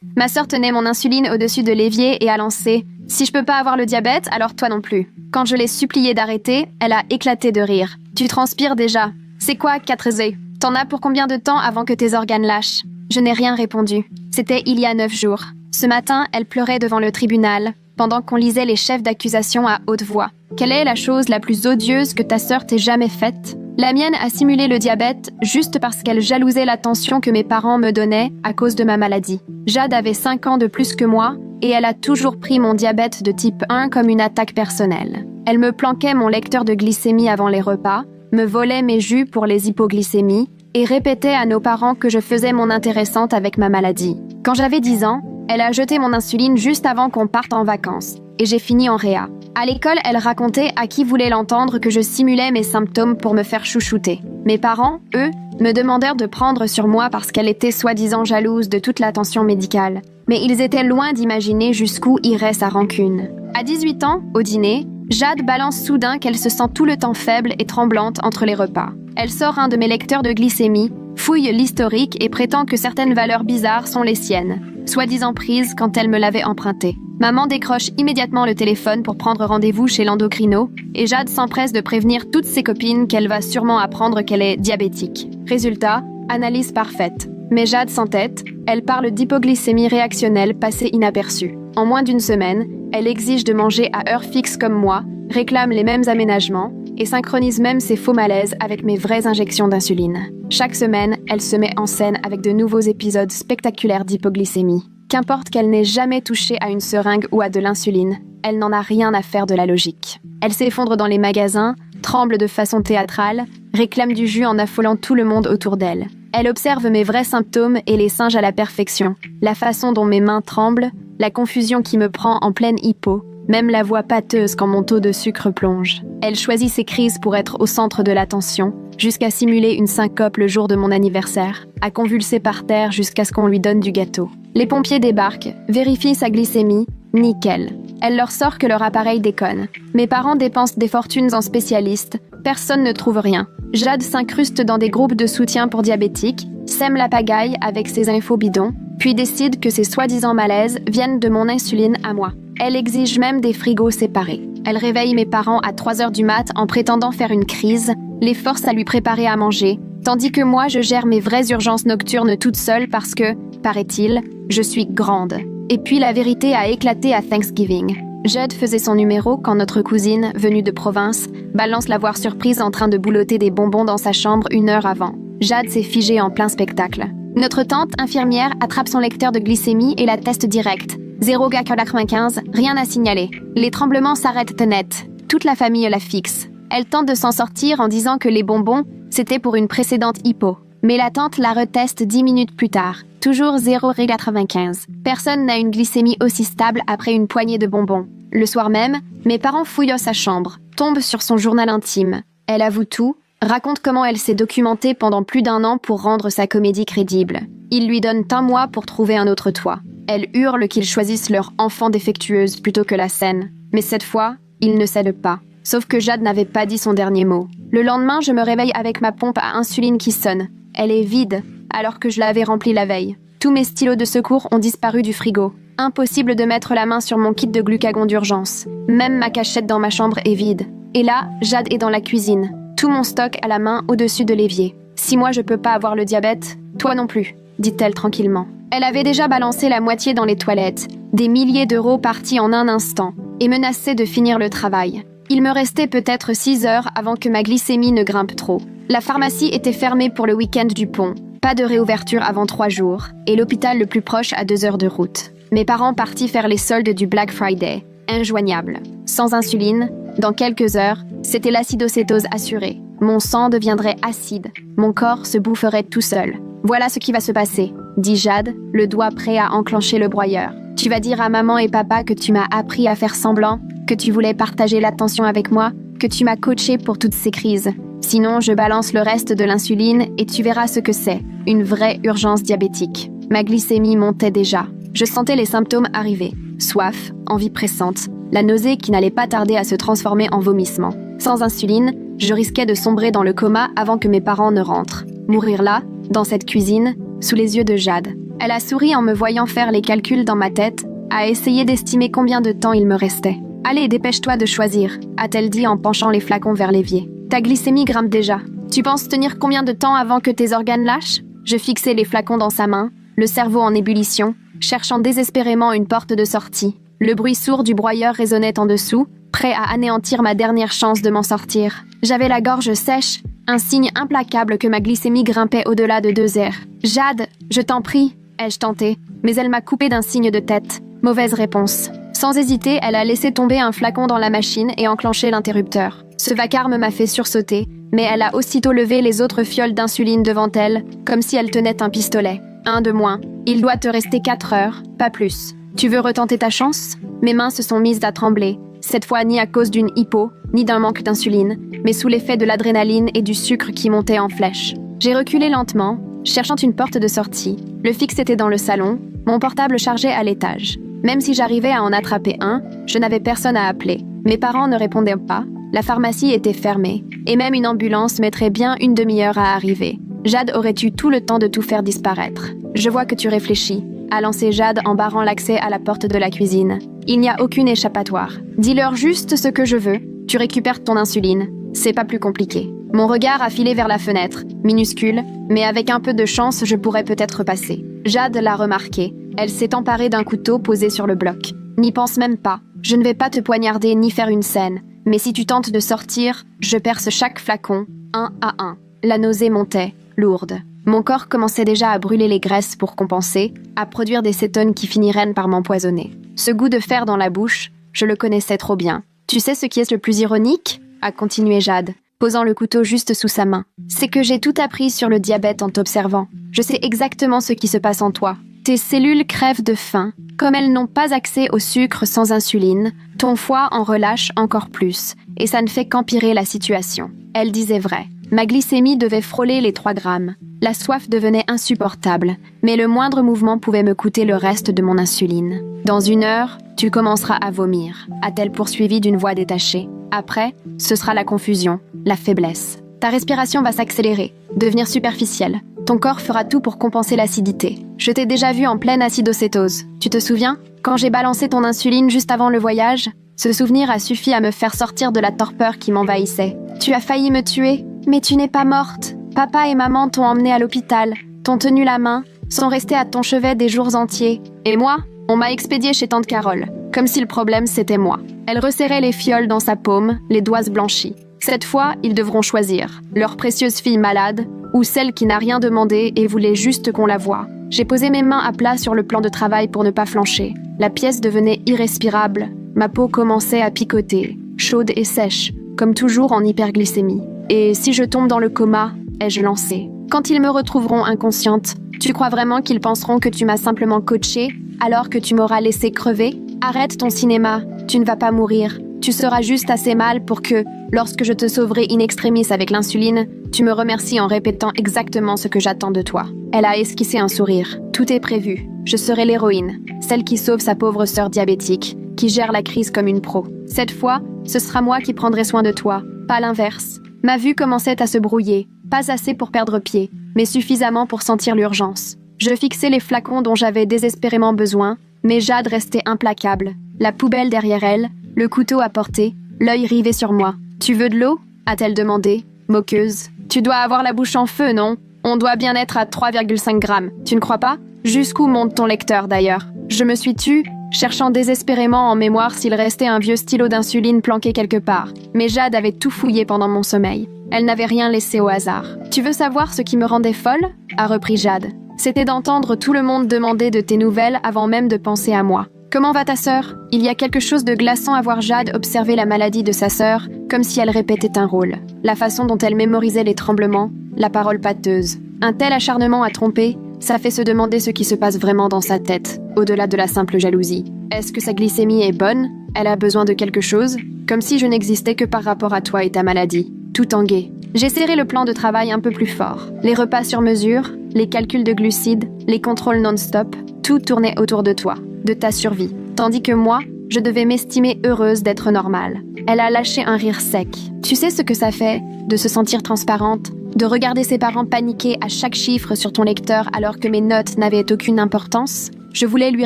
Ma sœur tenait mon insuline au-dessus de l'évier et a lancé « Si je peux pas avoir le diabète, alors toi non plus ». Quand je l'ai suppliée d'arrêter, elle a éclaté de rire. « Tu transpires déjà. C'est quoi 4 œufs? T'en as pour combien de temps avant que tes organes lâchent ?» Je n'ai rien répondu. C'était il y a 9 jours. Ce matin, elle pleurait devant le tribunal, pendant qu'on lisait les chefs d'accusation à haute voix. « Quelle est la chose la plus odieuse que ta sœur t'ait jamais faite ?» La mienne a simulé le diabète juste parce qu'elle jalousait l'attention que mes parents me donnaient à cause de ma maladie. Jade avait 5 ans de plus que moi et elle a toujours pris mon diabète de type 1 comme une attaque personnelle. Elle me planquait mon lecteur de glycémie avant les repas, me volait mes jus pour les hypoglycémies et répétait à nos parents que je faisais mon intéressante avec ma maladie. Quand j'avais 10 ans, elle a jeté mon insuline juste avant qu'on parte en vacances et j'ai fini en réa. À l'école, elle racontait à qui voulait l'entendre que je simulais mes symptômes pour me faire chouchouter. Mes parents, eux, me demandèrent de prendre sur moi parce qu'elle était soi-disant jalouse de toute l'attention médicale. Mais ils étaient loin d'imaginer jusqu'où irait sa rancune. À 18 ans, au dîner, Jade balance soudain qu'elle se sent tout le temps faible et tremblante entre les repas. Elle sort un de mes lecteurs de glycémie, fouille l'historique et prétend que certaines valeurs bizarres sont les siennes, soi-disant prises quand elle me l'avait emprunté. Maman décroche immédiatement le téléphone pour prendre rendez-vous chez l'endocrino et Jade s'empresse de prévenir toutes ses copines qu'elle va sûrement apprendre qu'elle est diabétique. Résultat, analyse parfaite. Mais Jade s'entête, elle parle d'hypoglycémie réactionnelle passée inaperçue. En moins d'1 semaine, elle exige de manger à heure fixe comme moi, réclame les mêmes aménagements et synchronise même ses faux malaises avec mes vraies injections d'insuline. Chaque semaine, elle se met en scène avec de nouveaux épisodes spectaculaires d'hypoglycémie. Qu'importe qu'elle n'ait jamais touché à une seringue ou à de l'insuline, elle n'en a rien à faire de la logique. Elle s'effondre dans les magasins, tremble de façon théâtrale, réclame du jus en affolant tout le monde autour d'elle. Elle observe mes vrais symptômes et les singe à la perfection. La façon dont mes mains tremblent, la confusion qui me prend en pleine hypo, même la voix pâteuse quand mon taux de sucre plonge. Elle choisit ses crises pour être au centre de l'attention, jusqu'à simuler une syncope le jour de mon anniversaire, à convulser par terre jusqu'à ce qu'on lui donne du gâteau. Les pompiers débarquent, vérifient sa glycémie, nickel. Elle leur sort que leur appareil déconne. Mes parents dépensent des fortunes en spécialistes, personne ne trouve rien. Jade s'incruste dans des groupes de soutien pour diabétiques, sème la pagaille avec ses infos bidons, puis décide que ses soi-disant malaises viennent de mon insuline à moi. Elle exige même des frigos séparés. Elle réveille mes parents à 3h du mat en prétendant faire une crise, les force à lui préparer à manger, tandis que moi je gère mes vraies urgences nocturnes toute seule parce que, paraît-il, je suis grande. Et puis la vérité a éclaté à Thanksgiving. Jade faisait son numéro quand notre cousine, venue de province, balance la voir surprise en train de boulotter des bonbons dans sa chambre 1 heure avant. Jade s'est figée en plein spectacle. Notre tante, infirmière, attrape son lecteur de glycémie et la teste direct. 0,95, rien à signaler. Les tremblements s'arrêtent net. Toute la famille la fixe. Elle tente de s'en sortir en disant que les bonbons, c'était pour une précédente hypo. Mais la tante la reteste 10 minutes plus tard. Toujours 0,95. Personne n'a une glycémie aussi stable après une poignée de bonbons. Le soir même, mes parents fouillent sa chambre, tombent sur son journal intime. Elle avoue tout, raconte comment elle s'est documentée pendant plus d'1 an pour rendre sa comédie crédible. Ils lui donnent 1 mois pour trouver un autre toit. Elle hurle qu'ils choisissent leur enfant défectueuse plutôt que la scène. Mais cette fois, ils ne cèdent pas. Sauf que Jade n'avait pas dit son dernier mot. Le lendemain, je me réveille avec ma pompe à insuline qui sonne. Elle est vide, alors que je l'avais remplie la veille. Tous mes stylos de secours ont disparu du frigo. Impossible de mettre la main sur mon kit de glucagon d'urgence. Même ma cachette dans ma chambre est vide. Et là, Jade est dans la cuisine. Tout mon stock à la main au-dessus de l'évier. Si moi je peux pas avoir le diabète, toi non plus, dit-elle tranquillement. Elle avait déjà balancé la moitié dans les toilettes, des milliers d'euros partis en un instant, et menaçait de finir le travail. Il me restait peut-être 6 heures avant que ma glycémie ne grimpe trop. La pharmacie était fermée pour le week-end du pont. Pas de réouverture avant 3 jours, et l'hôpital le plus proche à 2 heures de route. Mes parents partis faire les soldes du Black Friday. Injoignable. Sans insuline, dans quelques heures, c'était l'acidocétose assurée. Mon sang deviendrait acide. Mon corps se boufferait tout seul. Voilà ce qui va se passer, dit Jade, le doigt prêt à enclencher le broyeur. Tu vas dire à maman et papa que tu m'as appris à faire semblant, que tu voulais partager l'attention avec moi, que tu m'as coaché pour toutes ces crises. Sinon, je balance le reste de l'insuline et tu verras ce que c'est, une vraie urgence diabétique. Ma glycémie montait déjà. Je sentais les symptômes arriver. Soif, envie pressante, la nausée qui n'allait pas tarder à se transformer en vomissement. Sans insuline, je risquais de sombrer dans le coma avant que mes parents ne rentrent. Mourir là, dans cette cuisine, sous les yeux de Jade. Elle a souri en me voyant faire les calculs dans ma tête, a essayé d'estimer combien de temps il me restait. « Allez, dépêche-toi de choisir », a-t-elle dit en penchant les flacons vers l'évier. « Ta glycémie grimpe déjà. Tu penses tenir combien de temps avant que tes organes lâchent ?» Je fixai les flacons dans sa main, le cerveau en ébullition, cherchant désespérément une porte de sortie. Le bruit sourd du broyeur résonnait en dessous, prêt à anéantir ma dernière chance de m'en sortir. J'avais la gorge sèche, un signe implacable que ma glycémie grimpait au-delà de 2 heures. « Jade, je t'en prie !» ai-je tenté, mais elle m'a coupé d'un signe de tête. Mauvaise réponse. Sans hésiter, elle a laissé tomber un flacon dans la machine et enclenché l'interrupteur. Ce vacarme m'a fait sursauter, mais elle a aussitôt levé les autres fioles d'insuline devant elle, comme si elle tenait un pistolet. Un de moins. Il doit te rester 4 heures, pas plus. Tu veux retenter ta chance ? Mes mains se sont mises à trembler, cette fois ni à cause d'une hypo, ni d'un manque d'insuline, mais sous l'effet de l'adrénaline et du sucre qui montait en flèche. J'ai reculé lentement, cherchant une porte de sortie. Le fixe était dans le salon, mon portable chargé à l'étage. Même si j'arrivais à en attraper un, je n'avais personne à appeler. Mes parents ne répondaient pas, la pharmacie était fermée, et même une ambulance mettrait bien une demi-heure à arriver. Jade aurait eu tout le temps de tout faire disparaître. Je vois que tu réfléchis, a lancé Jade en barrant l'accès à la porte de la cuisine. Il n'y a aucune échappatoire. Dis-leur juste ce que je veux, tu récupères ton insuline. C'est pas plus compliqué. Mon regard a filé vers la fenêtre, minuscule, mais avec un peu de chance, je pourrais peut-être passer. Jade l'a remarqué. Elle s'est emparée d'un couteau posé sur le bloc. N'y pense même pas. Je ne vais pas te poignarder ni faire une scène. Mais si tu tentes de sortir, je perce chaque flacon, un à un. La nausée montait, lourde. Mon corps commençait déjà à brûler les graisses pour compenser, à produire des cétones qui finiraient par m'empoisonner. Ce goût de fer dans la bouche, je le connaissais trop bien. Tu sais ce qui est le plus ironique ? A continué Jade, posant le couteau juste sous sa main. C'est que j'ai tout appris sur le diabète en t'observant. Je sais exactement ce qui se passe en toi. Tes cellules crèvent de faim. Comme elles n'ont pas accès au sucre sans insuline, ton foie en relâche encore plus, et ça ne fait qu'empirer la situation. Elle disait vrai. Ma glycémie devait frôler les 3 grammes. La soif devenait insupportable, mais le moindre mouvement pouvait me coûter le reste de mon insuline. Dans 1 heure, tu commenceras à vomir, a-t-elle poursuivi d'une voix détachée. Après, ce sera la confusion, la faiblesse. Ta respiration va s'accélérer, devenir superficielle. Ton corps fera tout pour compenser l'acidité. Je t'ai déjà vu en pleine acidocétose. Tu te souviens ? Quand j'ai balancé ton insuline juste avant le voyage, ce souvenir a suffi à me faire sortir de la torpeur qui m'envahissait. Tu as failli me tuer, mais tu n'es pas morte. Papa et maman t'ont emmenée à l'hôpital, t'ont tenu la main, sont restés à ton chevet des jours entiers. Et moi, on m'a expédiée chez tante Carole, comme si le problème c'était moi. Elle resserrait les fioles dans sa paume, les doigts blanchis. Cette fois, ils devront choisir, leur précieuse fille malade, ou celle qui n'a rien demandé et voulait juste qu'on la voie. J'ai posé mes mains à plat sur le plan de travail pour ne pas flancher. La pièce devenait irrespirable. Ma peau commençait à picoter, chaude et sèche, comme toujours en hyperglycémie. Et si je tombe dans le coma, ai-je lancé. Quand ils me retrouveront inconsciente, tu crois vraiment qu'ils penseront que tu m'as simplement coachée alors que tu m'auras laissé crever ? Arrête ton cinéma, tu ne vas pas mourir. Tu seras juste assez mal pour que, lorsque je te sauverai in extremis avec l'insuline, tu me remercies en répétant exactement ce que j'attends de toi. Elle a esquissé un sourire. Tout est prévu. Je serai l'héroïne, celle qui sauve sa pauvre sœur diabétique, qui gère la crise comme une pro. Cette fois, ce sera moi qui prendrai soin de toi, pas l'inverse. Ma vue commençait à se brouiller, pas assez pour perdre pied, mais suffisamment pour sentir l'urgence. Je fixais les flacons dont j'avais désespérément besoin, mais Jade restait implacable. La poubelle derrière elle, le couteau à portée, l'œil rivé sur moi. « Tu veux de l'eau ?» a-t-elle demandé, moqueuse. « Tu dois avoir la bouche en feu, non ? On doit bien être à 3,5 grammes, tu ne crois pas ? Jusqu'où monte ton lecteur, d'ailleurs ? » Je me suis tue, cherchant désespérément en mémoire s'il restait un vieux stylo d'insuline planqué quelque part. Mais Jade avait tout fouillé pendant mon sommeil. Elle n'avait rien laissé au hasard. « Tu veux savoir ce qui me rendait folle ?» a repris Jade. C'était d'entendre tout le monde demander de tes nouvelles avant même de penser à moi. « Comment va ta sœur ?» Il y a quelque chose de glaçant à voir Jade observer la maladie de sa sœur, comme si elle répétait un rôle. La façon dont elle mémorisait les tremblements, la parole pâteuse. Un tel acharnement à tromper, ça fait se demander ce qui se passe vraiment dans sa tête, au-delà de la simple jalousie. Est-ce que sa glycémie est bonne ? Elle a besoin de quelque chose ? Comme si je n'existais que par rapport à toi et ta maladie. Tout en gai. J'ai serré le plan de travail un peu plus fort. Les repas sur mesure, les calculs de glucides, les contrôles non-stop, tout tournait autour de toi, de ta survie. Tandis que moi, je devais m'estimer heureuse d'être normale. Elle a lâché un rire sec. Tu sais ce que ça fait, de se sentir transparente, De regarder ses parents paniquer à chaque chiffre sur ton lecteur alors que mes notes n'avaient aucune importance? Je voulais lui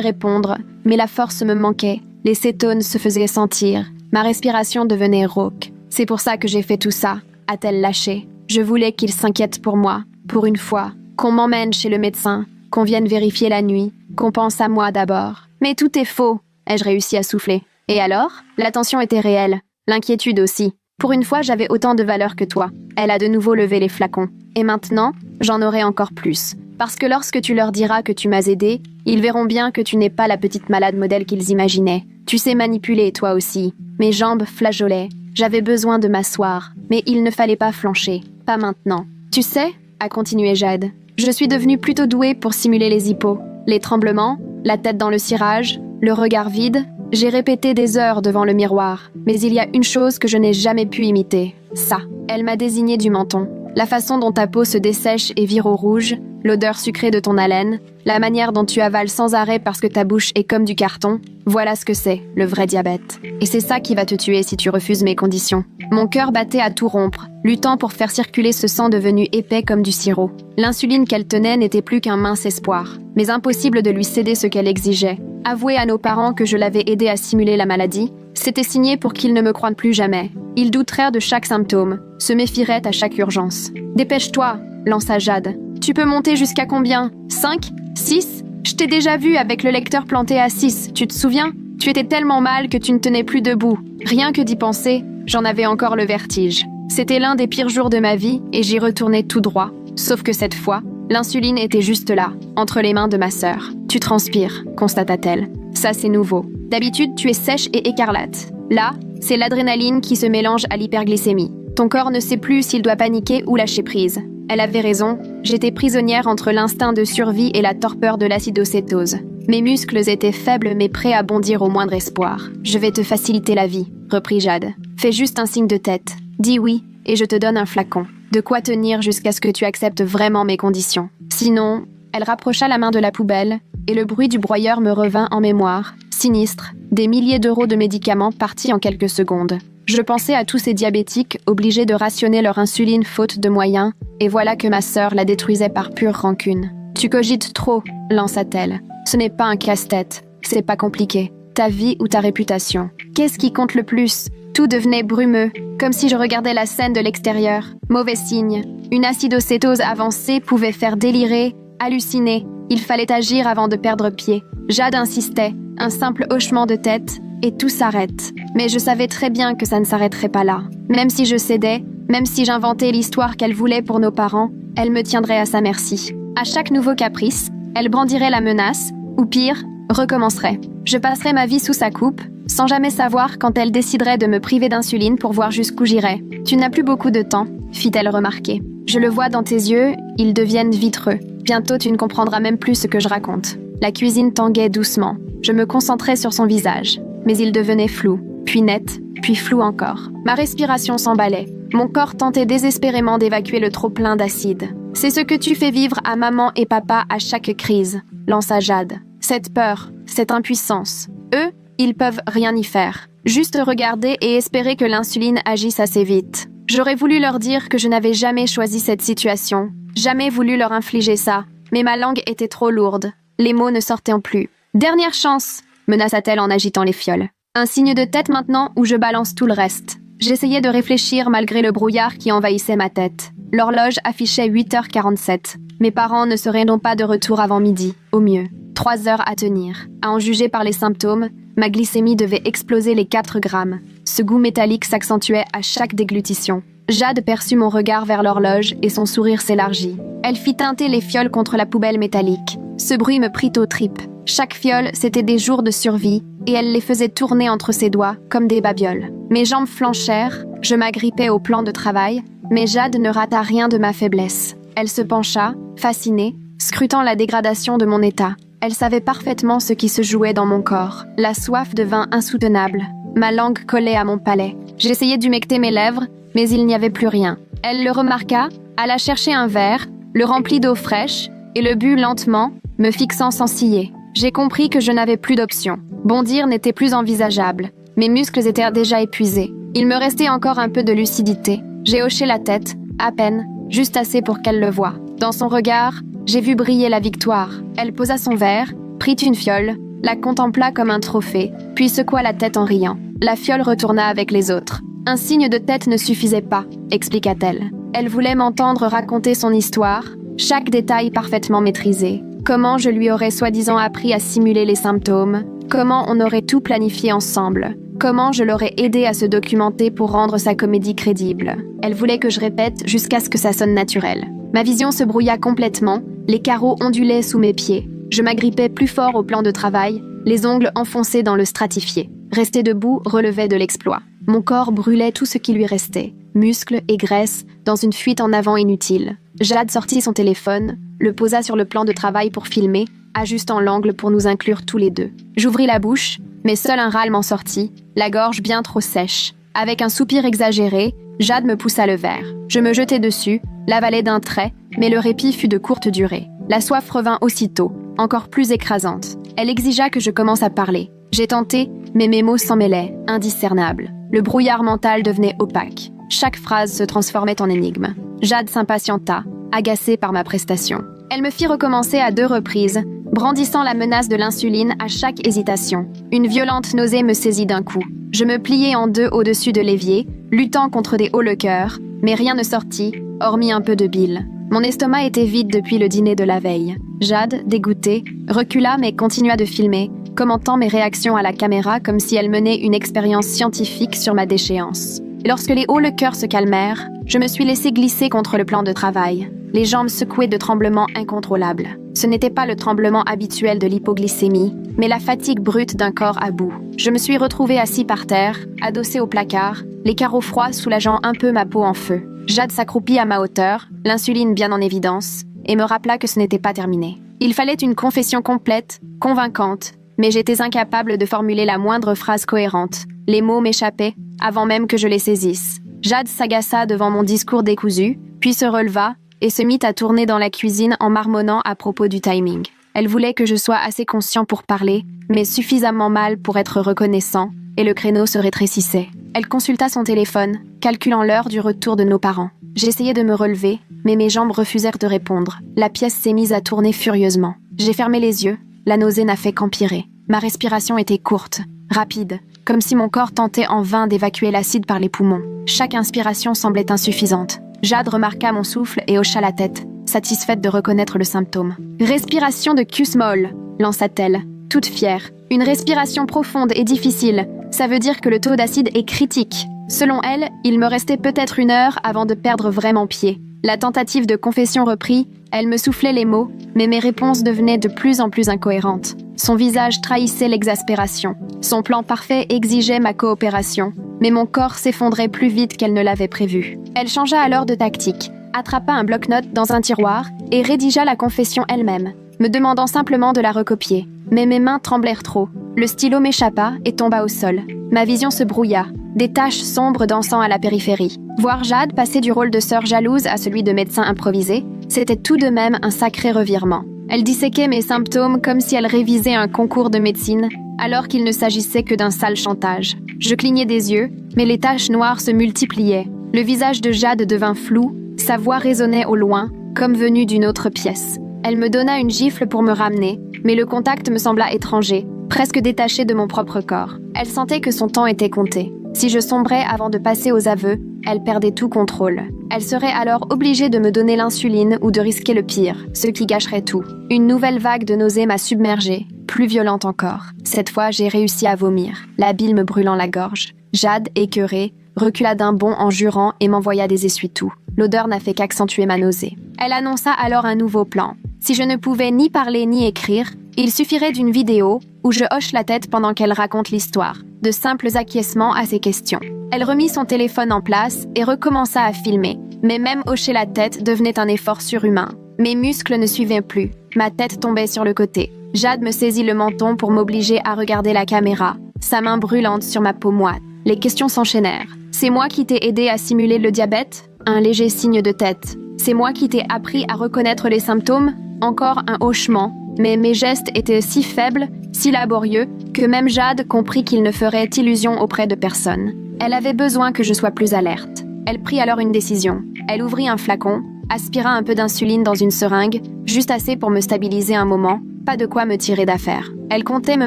répondre, mais la force me manquait. Les cétones se faisaient sentir. Ma respiration devenait rauque. C'est pour ça que j'ai fait tout ça, a-t-elle lâché. Je voulais qu'il s'inquiète pour moi, pour une fois, qu'on m'emmène chez le médecin, qu'on vienne vérifier la nuit, qu'on pense à moi d'abord. Mais tout est faux, ai-je réussi à souffler. Et alors? L'attention était réelle, l'inquiétude aussi. Pour une fois, j'avais autant de valeur que toi. Elle a de nouveau levé les flacons. Et maintenant, j'en aurai encore plus. Parce que lorsque tu leur diras que tu m'as aidé, ils verront bien que tu n'es pas la petite malade modèle qu'ils imaginaient. Tu sais manipuler, toi aussi. Mes jambes flageolaient. J'avais besoin de m'asseoir. Mais il ne fallait pas flancher. Pas maintenant. Tu sais, a continué Jade, je suis devenue plutôt douée pour simuler les hippos. Les tremblements, la tête dans le cirage, le regard vide. J'ai répété des heures devant le miroir. Mais il y a une chose que je n'ai jamais pu imiter. Ça. Elle m'a désigné du menton. La façon dont ta peau se dessèche et vire au rouge, l'odeur sucrée de ton haleine, la manière dont tu avales sans arrêt parce que ta bouche est comme du carton, voilà ce que c'est, le vrai diabète. Et c'est ça qui va te tuer si tu refuses mes conditions. Mon cœur battait à tout rompre, luttant pour faire circuler ce sang devenu épais comme du sirop. L'insuline qu'elle tenait n'était plus qu'un mince espoir, mais impossible de lui céder ce qu'elle exigeait. Avouer à nos parents que je l'avais aidé à simuler la maladie, c'était signé pour qu'ils ne me croient plus jamais. Ils douteraient de chaque symptôme, se méfieraient à chaque urgence. « Dépêche-toi !» lança Jade. « Tu peux monter jusqu'à combien? 5? 6? Je t'ai déjà vu avec le lecteur planté à 6, tu te souviens? Tu étais tellement mal que tu ne tenais plus debout. Rien que d'y penser, j'en avais encore le vertige. C'était l'un des pires jours de ma vie et j'y retournais tout droit. Sauf que cette fois, l'insuline était juste là, entre les mains de ma sœur. Tu transpires, constata-t-elle. Ça, c'est nouveau. D'habitude, tu es sèche et écarlate. Là, c'est l'adrénaline qui se mélange à l'hyperglycémie. Ton corps ne sait plus s'il doit paniquer ou lâcher prise. Elle avait raison, j'étais prisonnière entre l'instinct de survie et la torpeur de l'acidocétose. Mes muscles étaient faibles mais prêts à bondir au moindre espoir. « Je vais te faciliter la vie », reprit Jade. « Fais juste un signe de tête. Dis oui, et je te donne un flacon. De quoi tenir jusqu'à ce que tu acceptes vraiment mes conditions. Sinon... » Elle rapprocha la main de la poubelle, et le bruit du broyeur me revint en mémoire. Sinistre, des milliers d'euros de médicaments partis en quelques secondes. Je pensais à tous ces diabétiques obligés de rationner leur insuline faute de moyens, et voilà que ma sœur la détruisait par pure rancune. « Tu cogites trop », lança-t-elle. « Ce n'est pas un casse-tête, c'est pas compliqué. Ta vie ou ta réputation. Qu'est-ce qui compte le plus ?» Tout devenait brumeux, comme si je regardais la scène de l'extérieur. Mauvais signe. Une acidocétose avancée pouvait faire délirer, halluciner. Il fallait agir avant de perdre pied. Jade insistait, un simple hochement de tête, et tout s'arrête. Mais je savais très bien que ça ne s'arrêterait pas là. Même si je cédais, même si j'inventais l'histoire qu'elle voulait pour nos parents, elle me tiendrait à sa merci. À chaque nouveau caprice, elle brandirait la menace, ou pire, recommencerait. Je passerais ma vie sous sa coupe, sans jamais savoir quand elle déciderait de me priver d'insuline pour voir jusqu'où j'irais. « Tu n'as plus beaucoup de temps », fit-elle remarquer. « Je le vois dans tes yeux, ils deviennent vitreux. Bientôt, tu ne comprendras même plus ce que je raconte. » La cuisine tanguait doucement. Je me concentrais sur son visage. Mais il devenait flou, puis net, puis flou encore. Ma respiration s'emballait. Mon corps tentait désespérément d'évacuer le trop-plein d'acide. « C'est ce que tu fais vivre à maman et papa à chaque crise », lança Jade. « Cette peur, cette impuissance. Eux, ils peuvent rien y faire. Juste regarder et espérer que l'insuline agisse assez vite. J'aurais voulu leur dire que je n'avais jamais choisi cette situation, jamais voulu leur infliger ça, mais ma langue était trop lourde. Les mots ne sortaient plus. « Dernière chance !» menaça-t-elle en agitant les fioles. Un signe de tête maintenant ou je balance tout le reste. J'essayais de réfléchir malgré le brouillard qui envahissait ma tête. L'horloge affichait 8h47. Mes parents ne seraient donc pas de retour avant midi, au mieux. 3 heures à tenir. À en juger par les symptômes, ma glycémie devait exploser les 4 grammes. Ce goût métallique s'accentuait à chaque déglutition. Jade perçut mon regard vers l'horloge et son sourire s'élargit. Elle fit teinter les fioles contre la poubelle métallique. Ce bruit me prit aux tripes. Chaque fiole, c'était des jours de survie, et elle les faisait tourner entre ses doigts, comme des babioles. Mes jambes flanchèrent, je m'agrippais au plan de travail, mais Jade ne rata rien de ma faiblesse. Elle se pencha, fascinée, scrutant la dégradation de mon état. Elle savait parfaitement ce qui se jouait dans mon corps. La soif devint insoutenable. Ma langue collait à mon palais. J'essayais d'humecter mes lèvres, mais il n'y avait plus rien. Elle le remarqua, alla chercher un verre, le remplit d'eau fraîche, et le but lentement, me fixant sans ciller. J'ai compris que je n'avais plus d'option. Bondir n'était plus envisageable. Mes muscles étaient déjà épuisés. Il me restait encore un peu de lucidité. J'ai hoché la tête, à peine. juste assez pour qu'elle le voie. Dans son regard, j'ai vu briller la victoire. Elle posa son verre, prit une fiole, la contempla comme un trophée, puis secoua la tête en riant. La fiole retourna avec les autres. Un signe de tête ne suffisait pas, expliqua-t-elle. Elle voulait m'entendre raconter son histoire, chaque détail parfaitement maîtrisé. Comment je lui aurais soi-disant appris à simuler les symptômes, comment on aurait tout planifié ensemble, comment je l'aurais aidé à se documenter pour rendre sa comédie crédible. Elle voulait que je répète jusqu'à ce que ça sonne naturel. Ma vision se brouilla complètement, les carreaux ondulaient sous mes pieds. Je m'agrippais plus fort au plan de travail, les ongles enfoncés dans le stratifié. Rester debout relevait de l'exploit. Mon corps brûlait tout ce qui lui restait, muscles et graisse, dans une fuite en avant inutile. Jade sortit son téléphone, le posa sur le plan de travail pour filmer, ajustant l'angle pour nous inclure tous les deux. J'ouvris la bouche, mais seul un râle m'en sortit, la gorge bien trop sèche. Avec un soupir exagéré, Jade me poussa le verre. Je me jetai dessus, l'avalai d'un trait, mais le répit fut de courte durée. La soif revint aussitôt, encore plus écrasante. Elle exigea que je commence à parler. J'ai tenté, mais mes mots s'en mêlaient, indiscernables. Le brouillard mental devenait opaque. Chaque phrase se transformait en énigme. Jade s'impatienta, agacée par ma prestation. Elle me fit recommencer à 2 reprises, brandissant la menace de l'insuline à chaque hésitation. Une violente nausée me saisit d'un coup. Je me pliai en 2 au-dessus de l'évier, luttant contre des hauts-le-cœur, mais rien ne sortit, hormis un peu de bile. Mon estomac était vide depuis le dîner de la veille. Jade, dégoûtée, recula mais continua de filmer, commentant mes réactions à la caméra comme si elle menait une expérience scientifique sur ma déchéance. Lorsque les hauts-le-cœur se calmèrent, je me suis laissé glisser contre le plan de travail, les jambes secouées de tremblements incontrôlables. Ce n'était pas le tremblement habituel de l'hypoglycémie, mais la fatigue brute d'un corps à bout. Je me suis retrouvée assis par terre, adossé au placard, les carreaux froids soulageant un peu ma peau en feu. Jade s'accroupit à ma hauteur, l'insuline bien en évidence, et me rappela que ce n'était pas terminé. Il fallait une confession complète, convaincante, mais j'étais incapable de formuler la moindre phrase cohérente. Les mots m'échappaient, avant même que je les saisisse. Jade s'agaça devant mon discours décousu, puis se releva et se mit à tourner dans la cuisine en marmonnant à propos du timing. Elle voulait que je sois assez conscient pour parler, mais suffisamment mal pour être reconnaissant, et le créneau se rétrécissait. Elle consulta son téléphone, calculant l'heure du retour de nos parents. J'essayais de me relever, mais mes jambes refusèrent de répondre. La pièce s'est mise à tourner furieusement. J'ai fermé les yeux, la nausée n'a fait qu'empirer. Ma respiration était courte, rapide, comme si mon corps tentait en vain d'évacuer l'acide par les poumons. Chaque inspiration semblait insuffisante. Jade remarqua mon souffle et hocha la tête, satisfaite de reconnaître le symptôme. « Respiration de Kussmaul » lança-t-elle, toute fière. « Une respiration profonde et difficile. Ça veut dire que le taux d'acide est critique. » Selon elle, il me restait peut-être 1 heure avant de perdre vraiment pied. La tentative de confession reprit, elle me soufflait les mots, mais mes réponses devenaient de plus en plus incohérentes. Son visage trahissait l'exaspération. Son plan parfait exigeait ma coopération, mais mon corps s'effondrait plus vite qu'elle ne l'avait prévu. Elle changea alors de tactique, attrapa un bloc-notes dans un tiroir et rédigea la confession elle-même, me demandant simplement de la recopier. Mais mes mains tremblèrent trop. Le stylo m'échappa et tomba au sol. Ma vision se brouilla, des taches sombres dansant à la périphérie. Voir Jade passer du rôle de sœur jalouse à celui de médecin improvisé, c'était tout de même un sacré revirement. Elle disséquait mes symptômes comme si elle révisait un concours de médecine, alors qu'il ne s'agissait que d'un sale chantage. Je clignai des yeux, mais les taches noires se multipliaient. Le visage de Jade devint flou, sa voix résonnait au loin, comme venue d'une autre pièce. Elle me donna une gifle pour me ramener, mais le contact me sembla étranger, presque détaché de mon propre corps. Elle sentait que son temps était compté. Si je sombrais avant de passer aux aveux, elle perdait tout contrôle. Elle serait alors obligée de me donner l'insuline ou de risquer le pire, ce qui gâcherait tout. Une nouvelle vague de nausées m'a submergée, plus violente encore. Cette fois, j'ai réussi à vomir, la bile me brûlant la gorge. Jade, écœurée, recula d'un bond en jurant et m'envoya des essuie-tout. L'odeur n'a fait qu'accentuer ma nausée. Elle annonça alors un nouveau plan. Si je ne pouvais ni parler ni écrire, il suffirait d'une vidéo où je hoche la tête pendant qu'elle raconte l'histoire, de simples acquiescements à ses questions. Elle remit son téléphone en place et recommença à filmer, mais même hocher la tête devenait un effort surhumain. Mes muscles ne suivaient plus, ma tête tombait sur le côté. Jade me saisit le menton pour m'obliger à regarder la caméra, sa main brûlante sur ma peau moite. Les questions s'enchaînèrent. C'est moi qui t'ai aidé à simuler le diabète? Un léger signe de tête. C'est moi qui t'ai appris à reconnaître les symptômes? Encore un hochement. Mais mes gestes étaient si faibles, si laborieux, que même Jade comprit qu'ils ne feraient illusion auprès de personne. Elle avait besoin que je sois plus alerte. Elle prit alors une décision. Elle ouvrit un flacon, aspira un peu d'insuline dans une seringue, juste assez pour me stabiliser un moment, pas de quoi me tirer d'affaire. Elle comptait me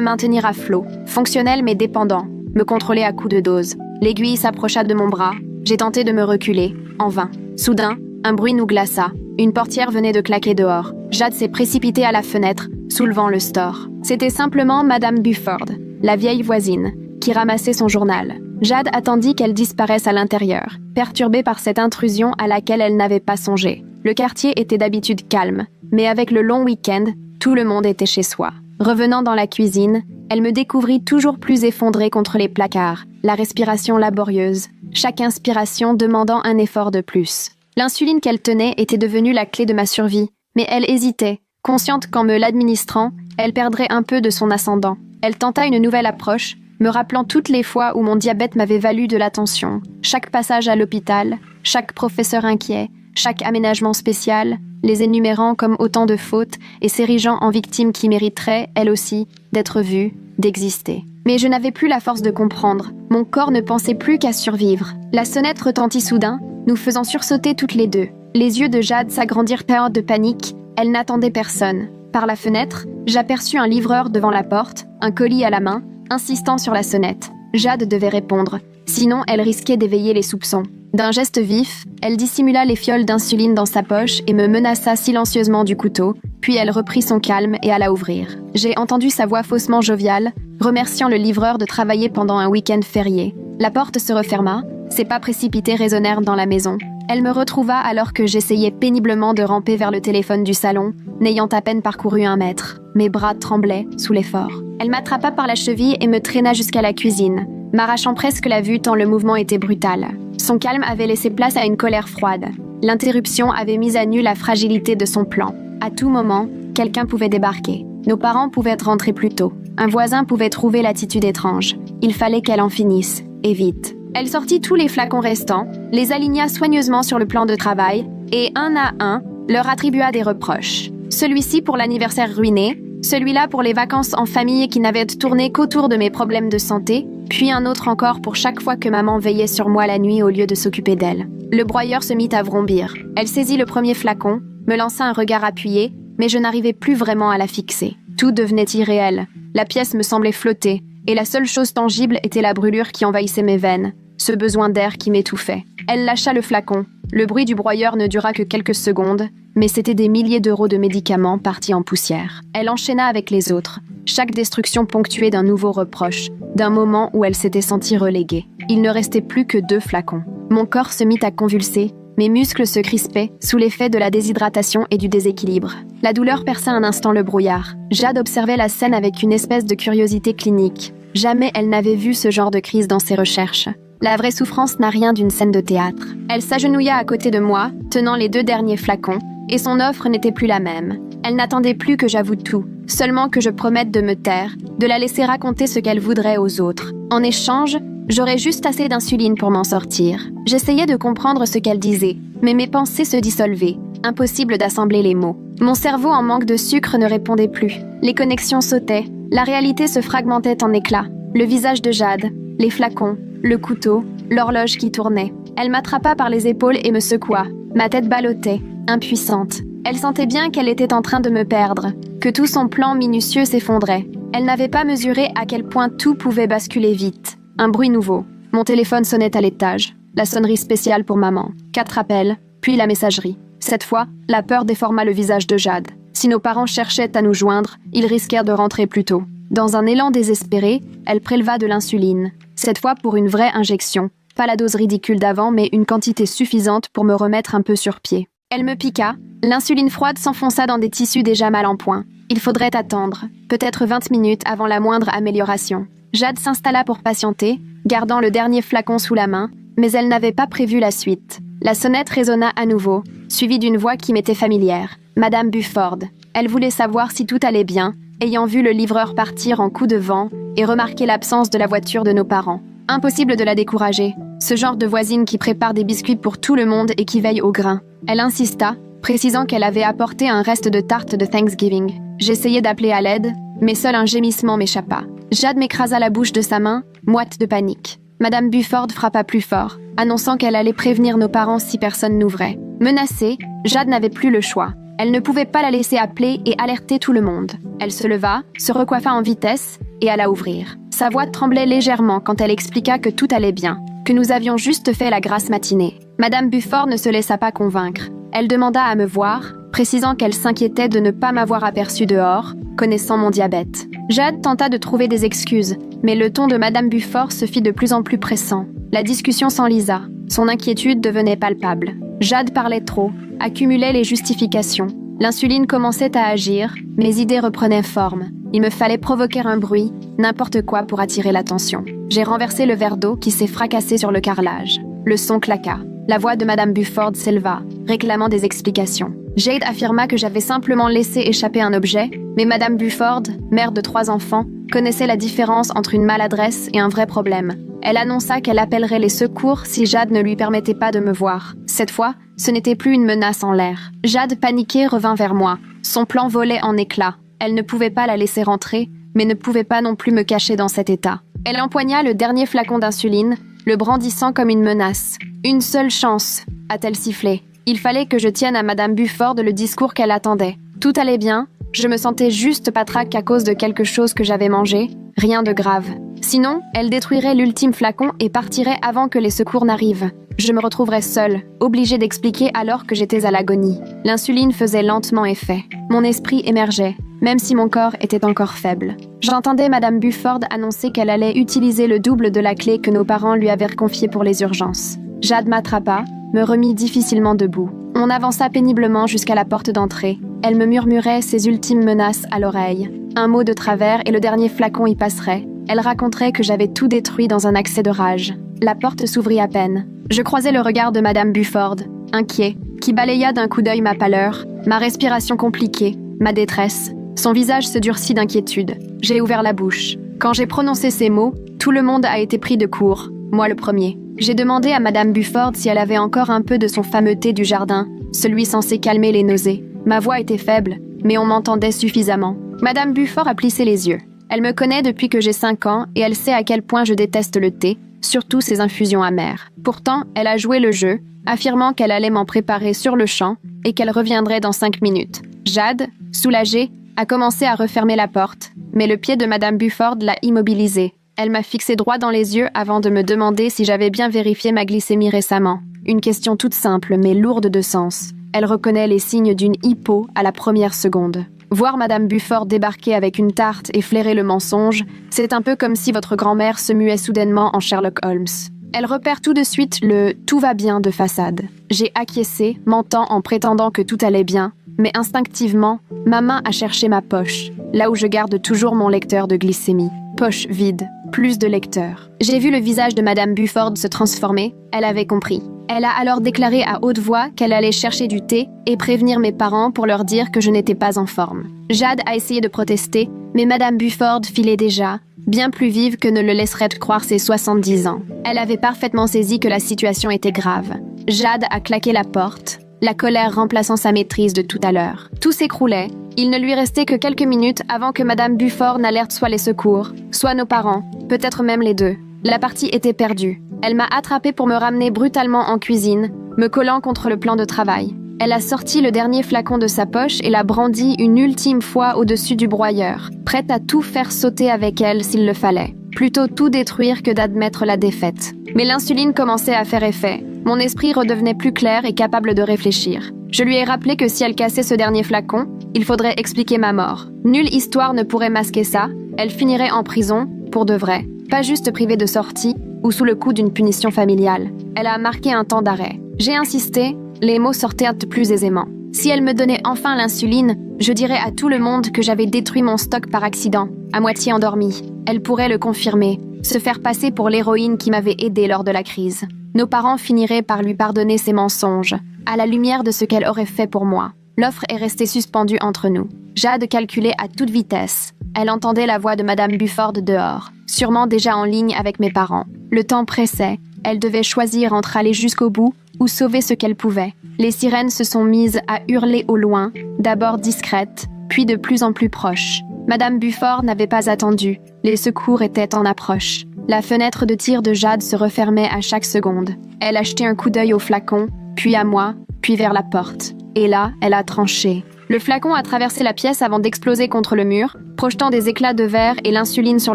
maintenir à flot, fonctionnel mais dépendant, me contrôler à coups de dose. L'aiguille s'approcha de mon bras, j'ai tenté de me reculer, en vain. Soudain, un bruit nous glaça. Une portière venait de claquer dehors. Jade s'est précipitée à la fenêtre, soulevant le store. C'était simplement Madame Bufford, la vieille voisine, qui ramassait son journal. Jade attendit qu'elle disparaisse à l'intérieur, perturbée par cette intrusion à laquelle elle n'avait pas songé. Le quartier était d'habitude calme, mais avec le long week-end, tout le monde était chez soi. Revenant dans la cuisine, elle me découvrit toujours plus effondrée contre les placards, la respiration laborieuse, chaque inspiration demandant un effort de plus. L'insuline qu'elle tenait était devenue la clé de ma survie, mais elle hésitait, consciente qu'en me l'administrant, elle perdrait un peu de son ascendant. Elle tenta une nouvelle approche, me rappelant toutes les fois où mon diabète m'avait valu de l'attention, chaque passage à l'hôpital, chaque professeur inquiet, chaque aménagement spécial, les énumérant comme autant de fautes et s'érigeant en victime qui mériterait, elle aussi, d'être vue, d'exister. Mais je n'avais plus la force de comprendre, mon corps ne pensait plus qu'à survivre. La sonnette retentit soudain, nous faisant sursauter toutes les deux. Les yeux de Jade s'agrandirent hors de panique, elle n'attendait personne. Par la fenêtre, j'aperçus un livreur devant la porte, un colis à la main, insistant sur la sonnette. Jade devait répondre, sinon elle risquait d'éveiller les soupçons. D'un geste vif, elle dissimula les fioles d'insuline dans sa poche et me menaça silencieusement du couteau, puis elle reprit son calme et alla ouvrir. J'ai entendu sa voix faussement joviale, remerciant le livreur de travailler pendant un week-end férié. La porte se referma, ses pas précipités résonnèrent dans la maison. Elle me retrouva alors que j'essayais péniblement de ramper vers le téléphone du salon, n'ayant à peine parcouru 1 mètre. Mes bras tremblaient sous l'effort. Elle m'attrapa par la cheville et me traîna jusqu'à la cuisine, m'arrachant presque la vue tant le mouvement était brutal. Son calme avait laissé place à une colère froide. L'interruption avait mis à nu la fragilité de son plan. À tout moment, quelqu'un pouvait débarquer. Nos parents pouvaient rentrer plus tôt. Un voisin pouvait trouver l'attitude étrange. Il fallait qu'elle en finisse, et vite. Elle sortit tous les flacons restants, les aligna soigneusement sur le plan de travail, et un à un, leur attribua des reproches. Celui-ci pour l'anniversaire ruiné, celui-là pour les vacances en famille qui n'avaient tourné qu'autour de mes problèmes de santé, puis un autre encore pour chaque fois que maman veillait sur moi la nuit au lieu de s'occuper d'elle. Le broyeur se mit à vrombir. Elle saisit le premier flacon, me lança un regard appuyé, mais je n'arrivais plus vraiment à la fixer. Tout devenait irréel. La pièce me semblait flotter, et la seule chose tangible était la brûlure qui envahissait mes veines, ce besoin d'air qui m'étouffait. Elle lâcha le flacon. Le bruit du broyeur ne dura que quelques secondes, mais c'était des milliers d'euros de médicaments partis en poussière. Elle enchaîna avec les autres, chaque destruction ponctuée d'un nouveau reproche, d'un moment où elle s'était sentie reléguée. Il ne restait plus que 2 flacons. Mon corps se mit à convulser, mes muscles se crispaient sous l'effet de la déshydratation et du déséquilibre. La douleur perça un instant le brouillard. Jade observait la scène avec une espèce de curiosité clinique. Jamais elle n'avait vu ce genre de crise dans ses recherches. La vraie souffrance n'a rien d'une scène de théâtre. Elle s'agenouilla à côté de moi, tenant les 2 derniers flacons, et son offre n'était plus la même. Elle n'attendait plus que j'avoue tout, seulement que je promette de me taire, de la laisser raconter ce qu'elle voudrait aux autres. En échange, j'aurais juste assez d'insuline pour m'en sortir. J'essayais de comprendre ce qu'elle disait, mais mes pensées se dissolvaient. Impossible d'assembler les mots. Mon cerveau en manque de sucre ne répondait plus. Les connexions sautaient. La réalité se fragmentait en éclats. Le visage de Jade, les flacons, le couteau, l'horloge qui tournait. Elle m'attrapa par les épaules et me secoua. Ma tête ballottait, impuissante. Elle sentait bien qu'elle était en train de me perdre, que tout son plan minutieux s'effondrait. Elle n'avait pas mesuré à quel point tout pouvait basculer vite. Un bruit nouveau. Mon téléphone sonnait à l'étage. La sonnerie spéciale pour maman. 4 appels, puis la messagerie. Cette fois, la peur déforma le visage de Jade. Si nos parents cherchaient à nous joindre, ils risquèrent de rentrer plus tôt. Dans un élan désespéré, elle préleva de l'insuline. Cette fois pour une vraie injection. Pas la dose ridicule d'avant, mais une quantité suffisante pour me remettre un peu sur pied. Elle me piqua. L'insuline froide s'enfonça dans des tissus déjà mal en point. Il faudrait attendre, peut-être 20 minutes avant la moindre amélioration. Jade s'installa pour patienter, gardant le dernier flacon sous la main, mais elle n'avait pas prévu la suite. La sonnette résonna à nouveau, suivie d'une voix qui m'était familière. Madame Bufford. Elle voulait savoir si tout allait bien, ayant vu le livreur partir en coup de vent et remarqué l'absence de la voiture de nos parents. Impossible de la décourager. Ce genre de voisine qui prépare des biscuits pour tout le monde et qui veille au grain. Elle insista, précisant qu'elle avait apporté un reste de tarte de Thanksgiving. J'essayais d'appeler à l'aide, mais seul un gémissement m'échappa. Jade m'écrasa la bouche de sa main, moite de panique. Madame Bufford frappa plus fort, annonçant qu'elle allait prévenir nos parents si personne n'ouvrait. Menacée, Jade n'avait plus le choix. Elle ne pouvait pas la laisser appeler et alerter tout le monde. Elle se leva, se recoiffa en vitesse et alla ouvrir. Sa voix tremblait légèrement quand elle expliqua que tout allait bien, que nous avions juste fait la grasse matinée. Madame Buford ne se laissa pas convaincre. Elle demanda à me voir, précisant qu'elle s'inquiétait de ne pas m'avoir aperçue dehors, connaissant mon diabète. Jade tenta de trouver des excuses, mais le ton de Madame Buford se fit de plus en plus pressant. La discussion s'enlisa. Son inquiétude devenait palpable. Jade parlait trop, accumulait les justifications. L'insuline commençait à agir, mes idées reprenaient forme. Il me fallait provoquer un bruit, n'importe quoi pour attirer l'attention. J'ai renversé le verre d'eau qui s'est fracassé sur le carrelage. Le son claqua. La voix de Madame Buford s'éleva, réclamant des explications. Jade affirma que j'avais simplement laissé échapper un objet, mais Madame Buford, mère de 3 enfants, connaissait la différence entre une maladresse et un vrai problème. Elle annonça qu'elle appellerait les secours si Jade ne lui permettait pas de me voir. Cette fois, ce n'était plus une menace en l'air. Jade, paniquée, revint vers moi. Son plan volait en éclats. Elle ne pouvait pas la laisser rentrer, mais ne pouvait pas non plus me cacher dans cet état. Elle empoigna le dernier flacon d'insuline, le brandissant comme une menace. « Une seule chance », a-t-elle sifflé. Il fallait que je tienne à Madame Buford le discours qu'elle attendait. Tout allait bien, je me sentais juste patraque à cause de quelque chose que j'avais mangé, rien de grave. Sinon, elle détruirait l'ultime flacon et partirait avant que les secours n'arrivent. Je me retrouverais seule, obligée d'expliquer alors que j'étais à l'agonie. L'insuline faisait lentement effet. Mon esprit émergeait, même si mon corps était encore faible. J'entendais Madame Buford annoncer qu'elle allait utiliser le double de la clé que nos parents lui avaient confiée pour les urgences. Jade m'attrapa, me remit difficilement debout. On avança péniblement jusqu'à la porte d'entrée. Elle me murmurait ses ultimes menaces à l'oreille. Un mot de travers et le dernier flacon y passerait. Elle raconterait que j'avais tout détruit dans un accès de rage. La porte s'ouvrit à peine. Je croisai le regard de Madame Buford, inquiet, qui balaya d'un coup d'œil ma pâleur, ma respiration compliquée, ma détresse. Son visage se durcit d'inquiétude. J'ai ouvert la bouche. Quand j'ai prononcé ces mots, tout le monde a été pris de court, moi le premier. J'ai demandé à Madame Buford si elle avait encore un peu de son fameux thé du jardin, celui censé calmer les nausées. Ma voix était faible, mais on m'entendait suffisamment. Madame Buford a plissé les yeux. Elle me connaît depuis que j'ai 5 ans et elle sait à quel point je déteste le thé, surtout ses infusions amères. Pourtant, elle a joué le jeu, affirmant qu'elle allait m'en préparer sur le champ et qu'elle reviendrait dans 5 minutes. Jade, soulagée, a commencé à refermer la porte, mais le pied de Madame Buford l'a immobilisée. Elle m'a fixé droit dans les yeux avant de me demander si j'avais bien vérifié ma glycémie récemment. Une question toute simple mais lourde de sens. Elle reconnaît les signes d'une hypo à la première seconde. Voir Madame Buford débarquer avec une tarte et flairer le mensonge, c'est un peu comme si votre grand-mère se muait soudainement en Sherlock Holmes. Elle repère tout de suite le « tout va bien » de façade. J'ai acquiescé, mentant en prétendant que tout allait bien, mais instinctivement, ma main a cherché ma poche, là où je garde toujours mon lecteur de glycémie. Poche vide, plus de lecteur. J'ai vu le visage de Madame Buford se transformer, elle avait compris. Elle a alors déclaré à haute voix qu'elle allait chercher du thé et prévenir mes parents pour leur dire que je n'étais pas en forme. Jade a essayé de protester, mais Madame Buford filait déjà, bien plus vive que ne le laisserait croire ses 70 ans. Elle avait parfaitement saisi que la situation était grave. Jade a claqué la porte, la colère remplaçant sa maîtrise de tout à l'heure. Tout s'écroulait. Il ne lui restait que quelques minutes avant que Madame Buford n'alerte soit les secours, soit nos parents, peut-être même les deux. La partie était perdue. Elle m'a attrapée pour me ramener brutalement en cuisine, me collant contre le plan de travail. Elle a sorti le dernier flacon de sa poche et l'a brandi une ultime fois au-dessus du broyeur, prête à tout faire sauter avec elle s'il le fallait. Plutôt tout détruire que d'admettre la défaite. Mais l'insuline commençait à faire effet. Mon esprit redevenait plus clair et capable de réfléchir. Je lui ai rappelé que si elle cassait ce dernier flacon, il faudrait expliquer ma mort. Nulle histoire ne pourrait masquer ça. Elle finirait en prison, pour de vrai. Pas juste privée de sortie, ou sous le coup d'une punition familiale. Elle a marqué un temps d'arrêt. J'ai insisté, les mots sortaient plus aisément. Si elle me donnait enfin l'insuline, je dirais à tout le monde que j'avais détruit mon stock par accident, à moitié endormie. Elle pourrait le confirmer, se faire passer pour l'héroïne qui m'avait aidée lors de la crise. Nos parents finiraient par lui pardonner ses mensonges, à la lumière de ce qu'elle aurait fait pour moi. L'offre est restée suspendue entre nous. Jade calculait à toute vitesse. Elle entendait la voix de Madame Buford dehors, sûrement déjà en ligne avec mes parents. Le temps pressait. Elle devait choisir entre aller jusqu'au bout ou sauver ce qu'elle pouvait. Les sirènes se sont mises à hurler au loin, d'abord discrètes, puis de plus en plus proches. Madame Buford n'avait pas attendu. Les secours étaient en approche. La fenêtre de tir de Jade se refermait à chaque seconde. Elle a jeté un coup d'œil au flacon, puis à moi, puis vers la porte. Et là, elle a tranché. Le flacon a traversé la pièce avant d'exploser contre le mur, projetant des éclats de verre et l'insuline sur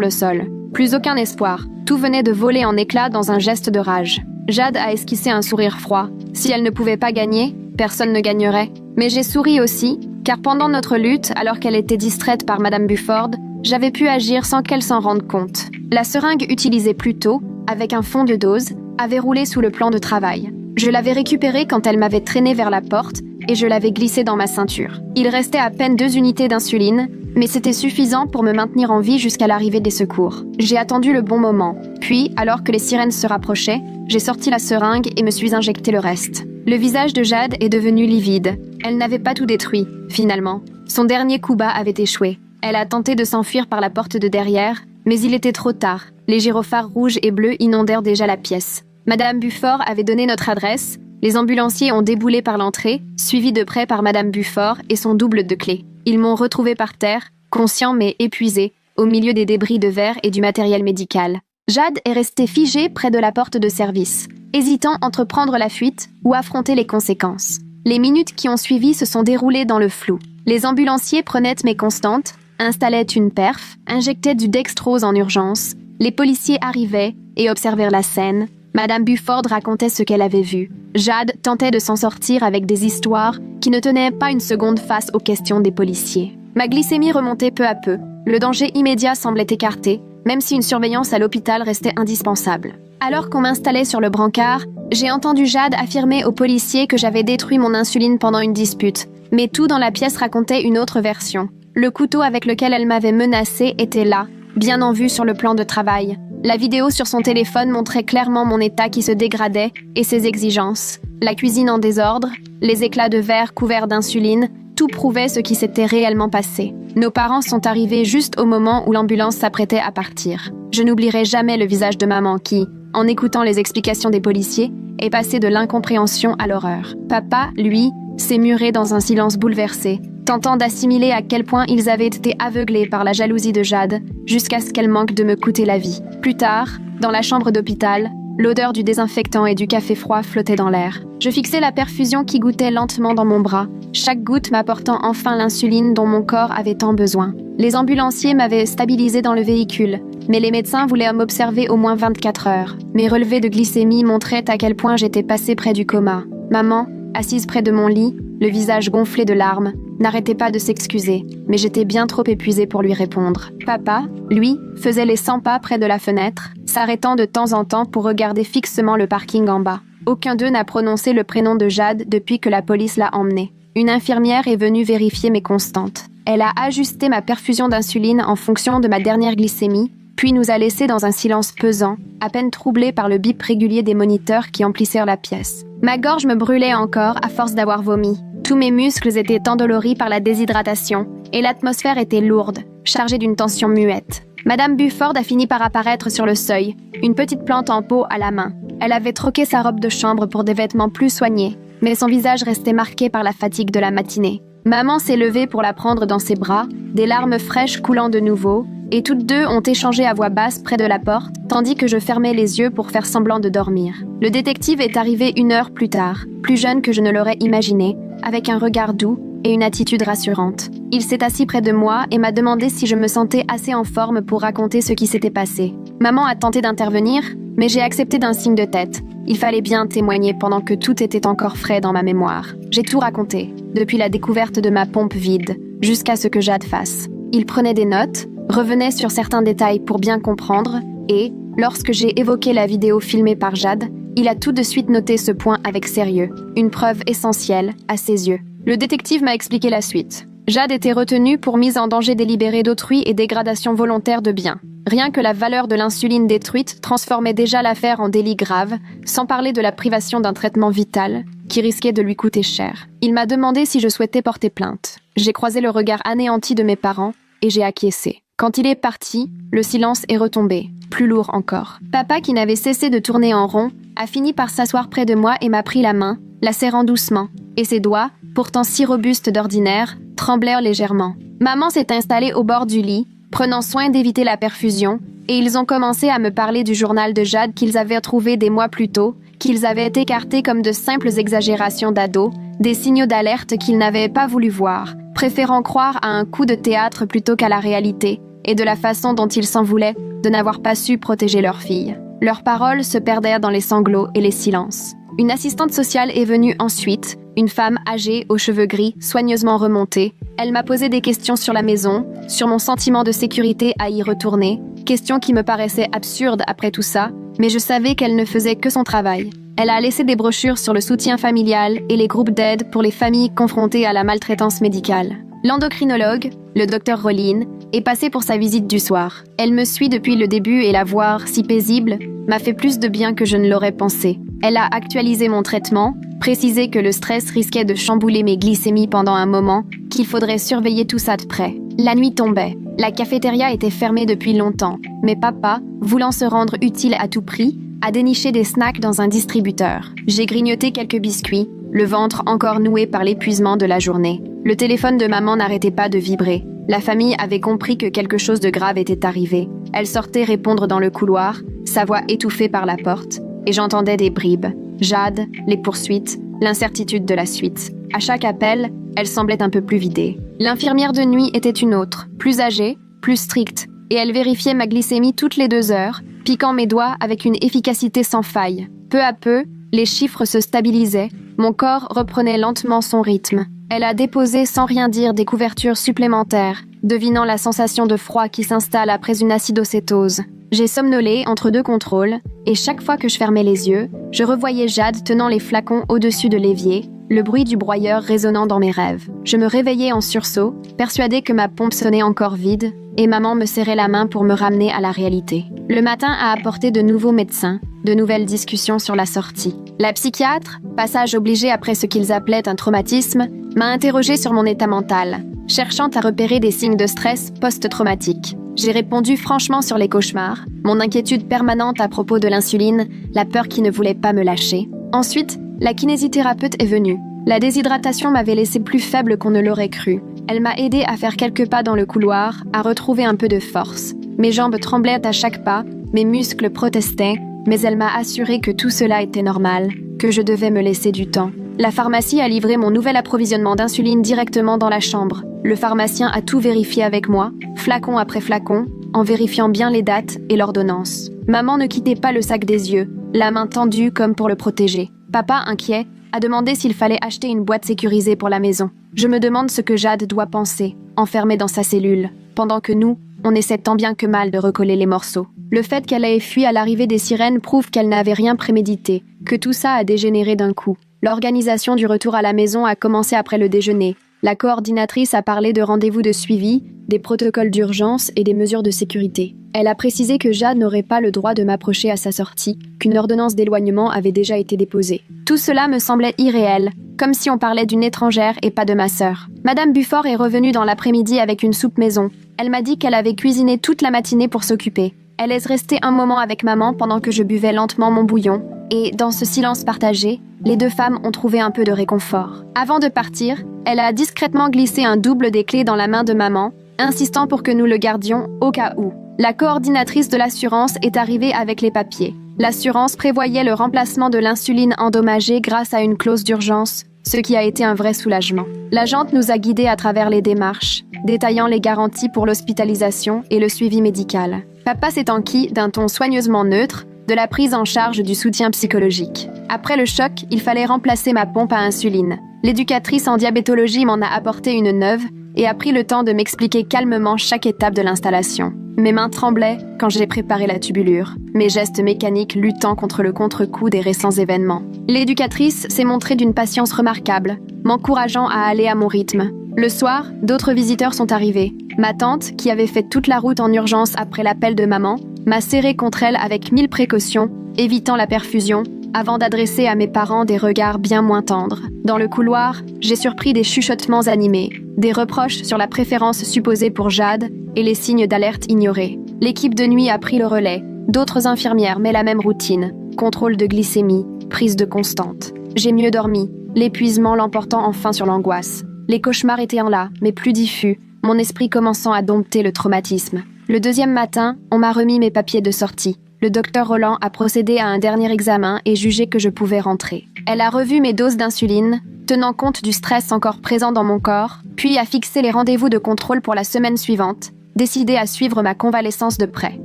le sol. Plus aucun espoir. Tout venait de voler en éclats dans un geste de rage. Jade a esquissé un sourire froid. Si elle ne pouvait pas gagner, personne ne gagnerait. Mais j'ai souri aussi, car pendant notre lutte, alors qu'elle était distraite par Madame Buford, j'avais pu agir sans qu'elle s'en rende compte. La seringue utilisée plus tôt, avec un fond de dose, avait roulé sous le plan de travail. Je l'avais récupérée quand elle m'avait traînée vers la porte et je l'avais glissée dans ma ceinture. Il restait à peine 2 unités d'insuline, mais c'était suffisant pour me maintenir en vie jusqu'à l'arrivée des secours. J'ai attendu le bon moment. Puis, alors que les sirènes se rapprochaient, j'ai sorti la seringue et me suis injecté le reste. Le visage de Jade est devenu livide. Elle n'avait pas tout détruit, finalement. Son dernier coup bas avait échoué. Elle a tenté de s'enfuir par la porte de derrière, mais il était trop tard. Les gyrophares rouges et bleus inondèrent déjà la pièce. Madame Buford avait donné notre adresse. Les ambulanciers ont déboulé par l'entrée, suivis de près par Madame Buford et son double de clés. Ils m'ont retrouvé par terre, conscient mais épuisé, au milieu des débris de verre et du matériel médical. Jade est restée figée près de la porte de service, hésitant entre prendre la fuite ou affronter les conséquences. Les minutes qui ont suivi se sont déroulées dans le flou. Les ambulanciers prenaient mes constantes, installaient une perf, injectaient du dextrose en urgence. Les policiers arrivaient et observèrent la scène. Madame Buford racontait ce qu'elle avait vu. Jade tentait de s'en sortir avec des histoires qui ne tenaient pas une seconde face aux questions des policiers. Ma glycémie remontait peu à peu. Le danger immédiat semblait écarté, même si une surveillance à l'hôpital restait indispensable. Alors qu'on m'installait sur le brancard, j'ai entendu Jade affirmer aux policiers que j'avais détruit mon insuline pendant une dispute. Mais tout dans la pièce racontait une autre version. Le couteau avec lequel elle m'avait menacée était là, bien en vue sur le plan de travail. La vidéo sur son téléphone montrait clairement mon état qui se dégradait et ses exigences. La cuisine en désordre, les éclats de verre couverts d'insuline, tout prouvait ce qui s'était réellement passé. Nos parents sont arrivés juste au moment où l'ambulance s'apprêtait à partir. Je n'oublierai jamais le visage de maman qui, en écoutant les explications des policiers, est passé de l'incompréhension à l'horreur. Papa, lui, s'est muré dans un silence bouleversé, tentant d'assimiler à quel point ils avaient été aveuglés par la jalousie de Jade, jusqu'à ce qu'elle manque de me coûter la vie. Plus tard, dans la chambre d'hôpital, l'odeur du désinfectant et du café froid flottait dans l'air. Je fixais la perfusion qui gouttait lentement dans mon bras, chaque goutte m'apportant enfin l'insuline dont mon corps avait tant besoin. Les ambulanciers m'avaient stabilisé dans le véhicule, mais les médecins voulaient m'observer au moins 24 heures. Mes relevés de glycémie montraient à quel point j'étais passée près du coma. Maman, assise près de mon lit, le visage gonflé de larmes, n'arrêtait pas de s'excuser, mais j'étais bien trop épuisée pour lui répondre. Papa, lui, faisait les 100 pas près de la fenêtre, s'arrêtant de temps en temps pour regarder fixement le parking en bas. Aucun d'eux n'a prononcé le prénom de Jade depuis que la police l'a emmenée. Une infirmière est venue vérifier mes constantes. Elle a ajusté ma perfusion d'insuline en fonction de ma dernière glycémie, puis nous a laissés dans un silence pesant, à peine troublé par le bip régulier des moniteurs qui emplissèrent la pièce. Ma gorge me brûlait encore à force d'avoir vomi. Tous mes muscles étaient endoloris par la déshydratation, et l'atmosphère était lourde, chargée d'une tension muette. Madame Buford a fini par apparaître sur le seuil, une petite plante en pot à la main. Elle avait troqué sa robe de chambre pour des vêtements plus soignés, mais son visage restait marqué par la fatigue de la matinée. Maman s'est levée pour la prendre dans ses bras, des larmes fraîches coulant de nouveau, et toutes deux ont échangé à voix basse près de la porte, tandis que je fermais les yeux pour faire semblant de dormir. Le détective est arrivé 1 heure plus tard, plus jeune que je ne l'aurais imaginé, avec un regard doux et une attitude rassurante. Il s'est assis près de moi et m'a demandé si je me sentais assez en forme pour raconter ce qui s'était passé. Maman a tenté d'intervenir, mais j'ai accepté d'un signe de tête. Il fallait bien témoigner pendant que tout était encore frais dans ma mémoire. J'ai tout raconté, depuis la découverte de ma pompe vide, jusqu'à ce que Jade fasse. Il prenait des notes, revenait sur certains détails pour bien comprendre, et, lorsque j'ai évoqué la vidéo filmée par Jade, il a tout de suite noté ce point avec sérieux, une preuve essentielle à ses yeux. Le détective m'a expliqué la suite. Jade était retenue pour mise en danger délibérée d'autrui et dégradation volontaire de biens. Rien que la valeur de l'insuline détruite transformait déjà l'affaire en délit grave, sans parler de la privation d'un traitement vital, qui risquait de lui coûter cher. Il m'a demandé si je souhaitais porter plainte. J'ai croisé le regard anéanti de mes parents, et j'ai acquiescé. Quand il est parti, le silence est retombé, plus lourd encore. Papa, qui n'avait cessé de tourner en rond, a fini par s'asseoir près de moi et m'a pris la main, la serrant doucement, et ses doigts, pourtant si robustes d'ordinaire, tremblèrent légèrement. Maman s'est installée au bord du lit, prenant soin d'éviter la perfusion, et ils ont commencé à me parler du journal de Jade qu'ils avaient trouvé des mois plus tôt, qu'ils avaient écartés comme de simples exagérations d'ados, des signaux d'alerte qu'ils n'avaient pas voulu voir, préférant croire à un coup de théâtre plutôt qu'à la réalité, et de la façon dont ils s'en voulaient de n'avoir pas su protéger leur fille. Leurs paroles se perdaient dans les sanglots et les silences. Une assistante sociale est venue ensuite, une femme âgée aux cheveux gris, soigneusement remontés. Elle m'a posé des questions sur la maison, sur mon sentiment de sécurité à y retourner, questions qui me paraissaient absurdes après tout ça, mais je savais qu'elle ne faisait que son travail. Elle a laissé des brochures sur le soutien familial et les groupes d'aide pour les familles confrontées à la maltraitance médicale. L'endocrinologue, le Dr Rollin, est passé pour sa visite du soir. Elle me suit depuis le début et la voir, si paisible, m'a fait plus de bien que je ne l'aurais pensé. Elle a actualisé mon traitement, précisé que le stress risquait de chambouler mes glycémies pendant un moment, qu'il faudrait surveiller tout ça de près. La nuit tombait. La cafétéria était fermée depuis longtemps, mais papa, voulant se rendre utile à tout prix, a déniché des snacks dans un distributeur. J'ai grignoté quelques biscuits, le ventre encore noué par l'épuisement de la journée. Le téléphone de maman n'arrêtait pas de vibrer. La famille avait compris que quelque chose de grave était arrivé. Elle sortait répondre dans le couloir, sa voix étouffée par la porte, et j'entendais des bribes. Jade, les poursuites, l'incertitude de la suite. À chaque appel, elle semblait un peu plus vidée. L'infirmière de nuit était une autre, plus âgée, plus stricte, et elle vérifiait ma glycémie toutes les 2 heures, piquant mes doigts avec une efficacité sans faille. Peu à peu, les chiffres se stabilisaient, mon corps reprenait lentement son rythme. Elle a déposé sans rien dire des couvertures supplémentaires, devinant la sensation de froid qui s'installe après une acidocétose. J'ai somnolé entre 2 contrôles, et chaque fois que je fermais les yeux, je revoyais Jade tenant les flacons au-dessus de l'évier, le bruit du broyeur résonnant dans mes rêves. Je me réveillais en sursaut, persuadée que ma pompe sonnait encore vide, et maman me serrait la main pour me ramener à la réalité. Le matin a apporté de nouveaux médecins, de nouvelles discussions sur la sortie. La psychiatre, passage obligé après ce qu'ils appelaient un traumatisme, m'a interrogée sur mon état mental, cherchant à repérer des signes de stress post-traumatique. J'ai répondu franchement sur les cauchemars, mon inquiétude permanente à propos de l'insuline, la peur qui ne voulait pas me lâcher. Ensuite, la kinésithérapeute est venue. La déshydratation m'avait laissé plus faible qu'on ne l'aurait cru. Elle m'a aidé à faire quelques pas dans le couloir, à retrouver un peu de force. Mes jambes tremblaient à chaque pas, mes muscles protestaient, mais elle m'a assuré que tout cela était normal, que je devais me laisser du temps. La pharmacie a livré mon nouvel approvisionnement d'insuline directement dans la chambre. Le pharmacien a tout vérifié avec moi, flacon après flacon, en vérifiant bien les dates et l'ordonnance. Maman ne quittait pas le sac des yeux, la main tendue comme pour le protéger. Papa, inquiet, a demandé s'il fallait acheter une boîte sécurisée pour la maison. Je me demande ce que Jade doit penser, enfermée dans sa cellule, pendant que nous, on essaie tant bien que mal de recoller les morceaux. Le fait qu'elle ait fui à l'arrivée des sirènes prouve qu'elle n'avait rien prémédité, que tout ça a dégénéré d'un coup. L'organisation du retour à la maison a commencé après le déjeuner. La coordinatrice a parlé de rendez-vous de suivi, des protocoles d'urgence et des mesures de sécurité. Elle a précisé que Jade n'aurait pas le droit de m'approcher à sa sortie, qu'une ordonnance d'éloignement avait déjà été déposée. Tout cela me semblait irréel, comme si on parlait d'une étrangère et pas de ma sœur. Madame Bufford est revenue dans l'après-midi avec une soupe maison. Elle m'a dit qu'elle avait cuisiné toute la matinée pour s'occuper. Elle est restée un moment avec maman pendant que je buvais lentement mon bouillon, et, dans ce silence partagé, les 2 femmes ont trouvé un peu de réconfort. Avant de partir, elle a discrètement glissé un double des clés dans la main de maman, insistant pour que nous le gardions au cas où. La coordinatrice de l'assurance est arrivée avec les papiers. L'assurance prévoyait le remplacement de l'insuline endommagée grâce à une clause d'urgence, ce qui a été un vrai soulagement. L'agente nous a guidés à travers les démarches, détaillant les garanties pour l'hospitalisation et le suivi médical. Papa s'est enquis d'un ton soigneusement neutre, de la prise en charge du soutien psychologique. Après le choc, il fallait remplacer ma pompe à insuline. L'éducatrice en diabétologie m'en a apporté une neuve et a pris le temps de m'expliquer calmement chaque étape de l'installation. Mes mains tremblaient quand j'ai préparé la tubulure, mes gestes mécaniques luttant contre le contre-coup des récents événements. L'éducatrice s'est montrée d'une patience remarquable, m'encourageant à aller à mon rythme. Le soir, d'autres visiteurs sont arrivés. Ma tante, qui avait fait toute la route en urgence après l'appel de maman, m'a serré contre elle avec 1000 précautions, évitant la perfusion, avant d'adresser à mes parents des regards bien moins tendres. Dans le couloir, j'ai surpris des chuchotements animés, des reproches sur la préférence supposée pour Jade et les signes d'alerte ignorés. L'équipe de nuit a pris le relais. D'autres infirmières mais la même routine. Contrôle de glycémie, prise de constante. J'ai mieux dormi, l'épuisement l'emportant enfin sur l'angoisse. Les cauchemars étaient là, mais plus diffus, mon esprit commençant à dompter le traumatisme. Le 2e matin, on m'a remis mes papiers de sortie. le docteur Roland a procédé à un dernier examen et jugé que je pouvais rentrer. Elle a revu mes doses d'insuline, tenant compte du stress encore présent dans mon corps, puis a fixé les rendez-vous de contrôle pour la semaine suivante, décidée à suivre ma convalescence de près.